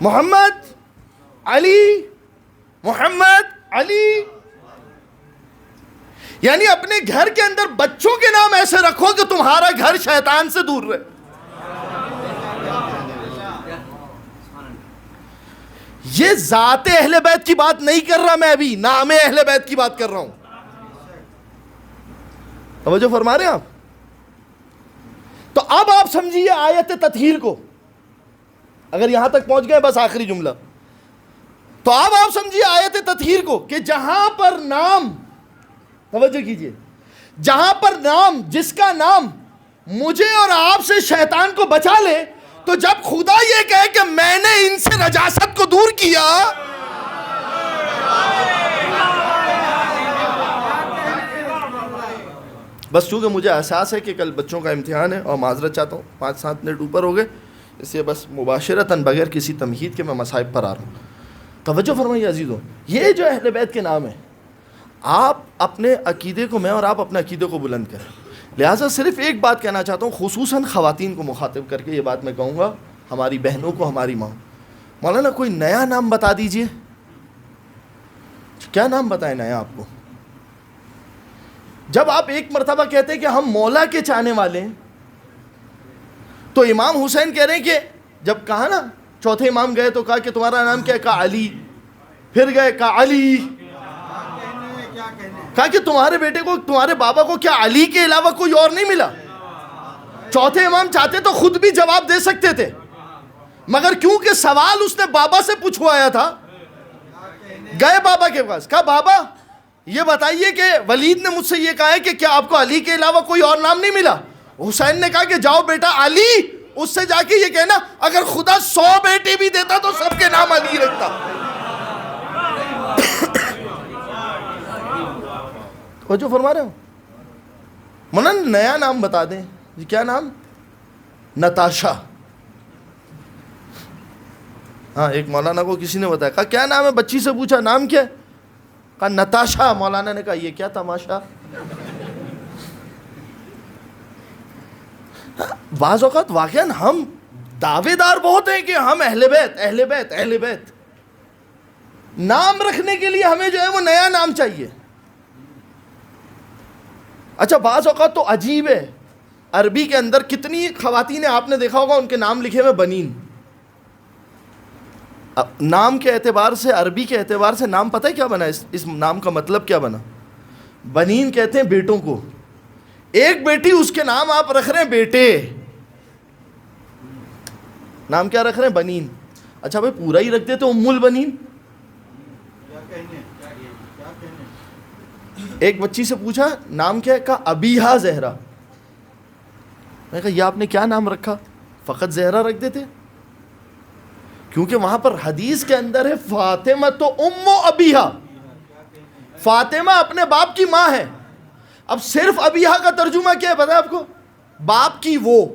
محمد علی محمد علی، یعنی اپنے گھر کے اندر بچوں کے نام ایسے رکھو کہ تمہارا گھر شیطان سے دور رہے۔ یہ ذات اہل بیت کی بات نہیں کر رہا میں، ابھی نام اہل بیت کی بات کر رہا ہوں۔ توجہ فرما رہے ہیں آپ؟ تو اب آپ سمجھیے آیت تطہیر کو، اگر یہاں تک پہنچ گئے بس آخری جملہ، تو اب آپ سمجھیے آیت تطہیر کو کہ جہاں پر نام، توجہ کیجئے، جہاں پر نام، جس کا نام مجھے اور آپ سے شیطان کو بچا لے، تو جب خدا یہ کہے کہ میں نے ان سے نجاست کو دور کیا، بس چونکہ مجھے احساس ہے کہ کل بچوں کا امتحان ہے اور معذرت چاہتا ہوں 5-7 منٹ اوپر ہو گئے، اس لیے بس مباشرتاً بغیر کسی تمہید کے میں مصائب پر آ رہا ہوں۔ توجہ فرمائیے عزیزوں، یہ جو اہل بیت کے نام ہے، آپ اپنے عقیدے کو، میں اور آپ اپنے عقیدے کو بلند کریں۔ لہٰذا صرف ایک بات کہنا چاہتا ہوں، خصوصاً خواتین کو مخاطب کر کے یہ بات میں کہوں گا، ہماری بہنوں کو، ہماری ماں، مولانا کوئی نیا نام بتا دیجئے۔ کیا نام بتائیں نیا آپ کو؟ جب آپ ایک مرتبہ کہتے ہیں کہ ہم مولا کے چاہنے والے ہیں، تو امام حسین کہہ رہے ہیں کہ جب کہا نا چوتھے امام گئے تو کہا کہ تمہارا نام کیا ہے؟ کہا علی۔ پھر گئے کہا علی۔ کہا کہ تمہارے بیٹے کو، تمہارے بابا کو کیا علی کے علاوہ کوئی اور نہیں ملا؟ چوتھے امام چاہتے تو خود بھی جواب دے سکتے تھے، مگر کیونکہ سوال اس نے بابا سے پوچھوایا تھا، گئے بابا کے پاس، کہا بابا یہ بتائیے کہ ولید نے مجھ سے یہ کہا ہے کہ کیا آپ کو علی کے علاوہ کوئی اور نام نہیں ملا؟ حسین نے کہا کہ جاؤ بیٹا علی، اس سے جا کے یہ کہنا اگر خدا 100 بیٹے بھی دیتا تو سب کے نام علی رکھتا۔ جو فرما رہے ہو مولانا نیا نام بتا دیں جی، کیا نام؟ نتاشا۔ ہاں ایک مولانا کو کسی نے بتایا، کہا کیا نام ہے؟ بچی سے پوچھا نام کیا ہے؟ کہا نتاشا۔ مولانا نے کہا یہ کیا تماشا؟ بعض اوقات واقعاً ہم دعوے دار بہت ہیں کہ ہم اہل بیت اہل بیت اہل بیت، نام رکھنے کے لیے ہمیں جو ہے وہ نیا نام چاہیے۔ اچھا بعض اوقات تو عجیب ہے، عربی کے اندر کتنی خواتین آپ نے دیکھا ہوگا ان کے نام لکھے ہوئے بنین۔ نام کے اعتبار سے، عربی کے اعتبار سے نام پتہ ہے کیا بنا؟ اس نام کا مطلب کیا بنا؟ بنین کہتے ہیں بیٹوں کو، ایک بیٹی اس کے نام آپ رکھ رہے ہیں بیٹے، نام کیا رکھ رہے ہیں؟ بنین۔ اچھا بھائی پورا ہی رکھ دیتے ام البنین۔ ایک بچی سے پوچھا نام کیا ہے؟ کہا ابیہا زہرا۔ میں نے کہا یہ آپ نے کیا نام رکھا؟ فقط زہرا رکھ دیتے، کیونکہ وہاں پر حدیث کے اندر ہے فاطمہ تو ام ابیہا، فاطمہ اپنے باپ کی ماں ہے، اب صرف ابیہا کا ترجمہ کیا ہے پتہ ہے آپ کو؟ باپ کی وہ.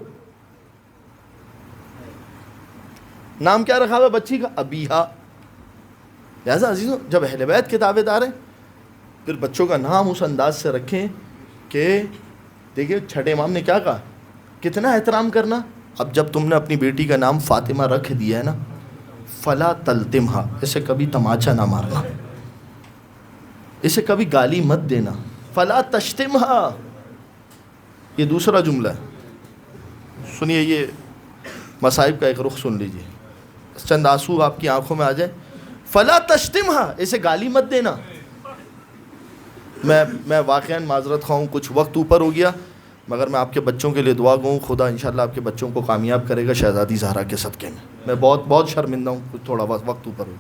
نام کیا رکھا ہوا ہے بچی کا؟ ابیہا. لہٰذا عزیزوں جب اہل بیت کے دعوے دار ہیں پھر بچوں کا نام اس انداز سے رکھیں کہ دیکھیں چھٹے امام نے کیا کہا, کتنا احترام کرنا. اب جب تم نے اپنی بیٹی کا نام فاطمہ رکھ دیا ہے نا, فلا تلتمہا, اسے کبھی تماچا نہ مارنا, اسے کبھی گالی مت دینا. فلا تشتمہا, یہ دوسرا جملہ ہے. سنیے یہ مصائب کا ایک رخ سن لیجیے, چند آنسو آپ کی آنکھوں میں آ جائے. فلا تشتمہا, اسے گالی مت دینا. میں واقعاً معذرت خواہ ہوں, کچھ وقت اوپر ہو گیا, مگر میں آپ کے بچوں کے لیے دعا گوں, خدا انشاءاللہ آپ کے بچوں کو کامیاب کرے گا شہزادی زہرا کے صدقے میں. میں بہت شرمندہ ہوں, کچھ تھوڑا وقت اوپر ہو.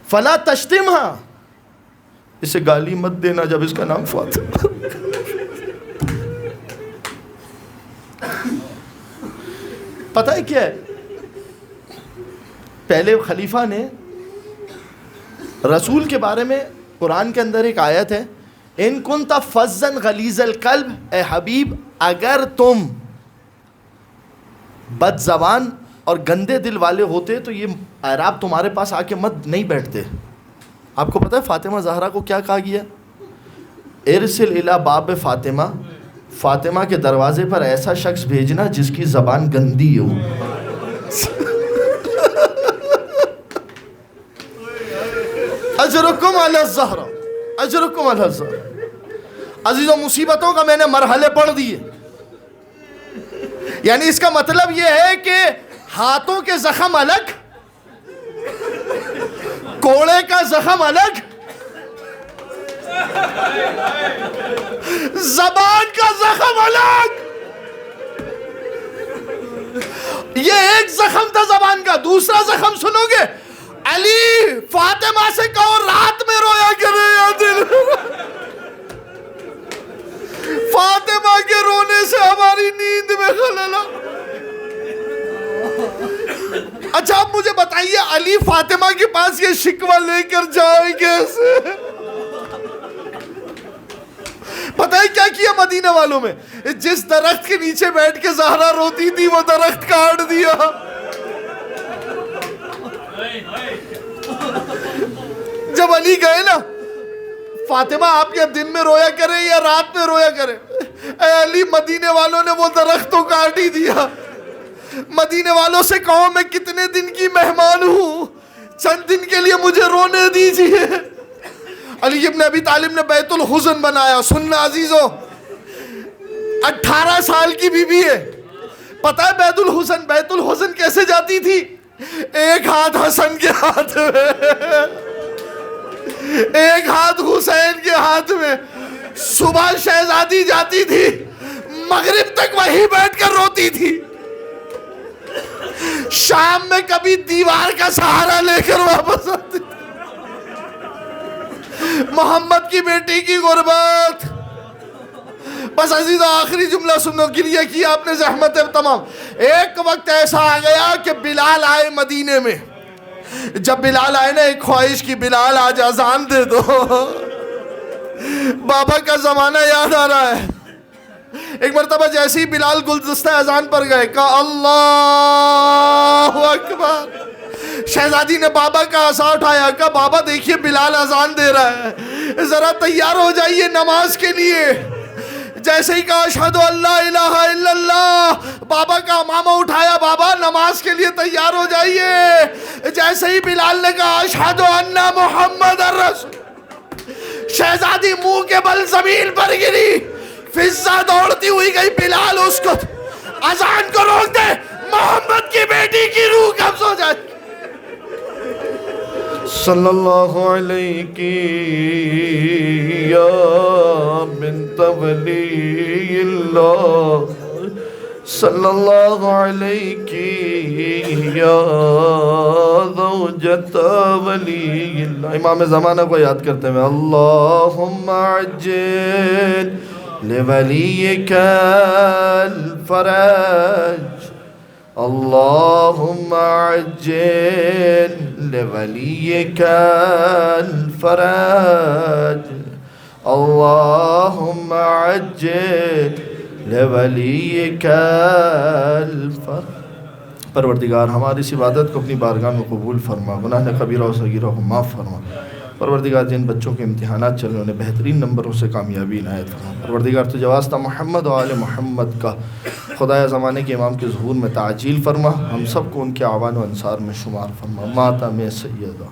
فلا تشتمہا, اسے گالی مت دینا جب اس کا نام فاطمہ. پتہ ہے کیا ہے, پہلے خلیفہ نے رسول کے بارے میں قرآن کے اندر ایک آیت ہے, ان کنت فظا غلیظ القلب, اے حبیب اگر تم بد زبان اور گندے دل والے ہوتے تو یہ اعراب تمہارے پاس آ کے نہیں بیٹھتے. آپ کو پتہ ہے فاطمہ زہرا کو کیا کہا گیا؟ ارسل الی باب فاطمہ, فاطمہ کے دروازے پر ایسا شخص بھیجنا جس کی زبان گندی ہو. اجرکم علی الزہرا, اجرکم علی الزہرا. عزیزوں مصیبتوں کا میں نے مرحلے پڑھ دیے. یعنی اس کا مطلب یہ ہے کہ ہاتھوں کے زخم الگ, کوڑے کا زخم الگ, زبان کا زخم الگ. یہ ایک زخم تھا زبان کا. دوسرا زخم سنو گے, علی فاطمہ سے کہو رات میں رویا کرے یا دن. فاطمہ کے رونے سے ہماری نیند میں خلل. اچھا آپ مجھے بتائیے علی فاطمہ کے پاس یہ شکوہ لے کر جائیں کیسے؟ پتہ ہے کیا کیا مدینہ والوں میں؟ جس درخت کے نیچے بیٹھ کے زہرا روتی تھی وہ درخت کاٹ دیا. جب علی گئے نا, فاطمہ آپ کے دن میں رویا کرے یا رات میں رویا کرے, اے علی مدینے والوں نے وہ درخت تو کاٹ ہی دیا. مدینے والوں سے کہو میں کتنے دن کی مہمان ہوں, چند دن کے لیے مجھے رونے دیجیے. علی ابن ابی طالب نے بیت الحزن بنایا. سننا عزیزو, 18 سال کی بی بی ہے. پتہ ہے بیت الحزن کیسے جاتی تھی؟ ایک ہاتھ حسن کے ہاتھ میں, ایک ہاتھ حسین کے ہاتھ میں. صبح شہزادی جاتی تھی, مغرب تک وہیں بیٹھ کر روتی تھی. شام میں کبھی دیوار کا سہارا لے کر واپس آتی تھی. محمد کی بیٹی کی غربت. بس عزیزو آخری جملہ سنو, گریہ کیا آپ نے زحمت تمام. ایک وقت ایسا آ گیا کہ بلال آئے مدینے میں. جب بلال آئے نا, ایک خواہش کی, بلال آج اذان دے دو. بابا کا زمانہ یاد آ رہا ہے. ایک مرتبہ جیسے ہی بلال گلدستہ اذان پر گئے, کہا اللہ اکبر. شہزادی نے بابا کا عصا اٹھایا, کہا بابا دیکھیے بلال اذان دے رہا ہے, ذرا تیار ہو جائیے نماز کے لیے. جیسے ہی کہا اشہد ان لا الہ الا اللہ, بابا کا امامہ اٹھایا, بابا نماز کے لیے تیار ہو جائیے. جیسے ہی بلال نے کہا اشہد ان محمد الرسول, شہزادی منہ کے بل زمین پر گری. فضہ دوڑتی ہوئی گئی, بلال اس کو اذان کو روک دے, محمد کی بیٹی کی روح قبض ہو جائے. صلی اللہ علیہ یا بنت ولی اللہ, صلی اللہ علیہ یا زوجت ولی اللہ. امام زمانہ کو یاد کرتے ہیں, اللہم عجل لولیک الفرج, اللہم عجل لولیک الفرج, اللہم عجل لولیک الفرج۔ پروردگار ہماری اس عبادت کو اپنی بارگاہ میں قبول فرما، گناہ کبیرہ و صغیرہ کو معاف فرما۔ پروردگار جن بچوں کے امتحانات چل رہے ہیں انہیں بہترین نمبروں سے کامیابی عنایت فرما۔ پروردگار تجھے واسطہ محمد و آل محمد کا خدایا زمانے کے امام کے ظہور میں تعجیل فرما، ہم سب کو ان کے اعوان و انصار میں شمار فرما۔ ماتم سیدہ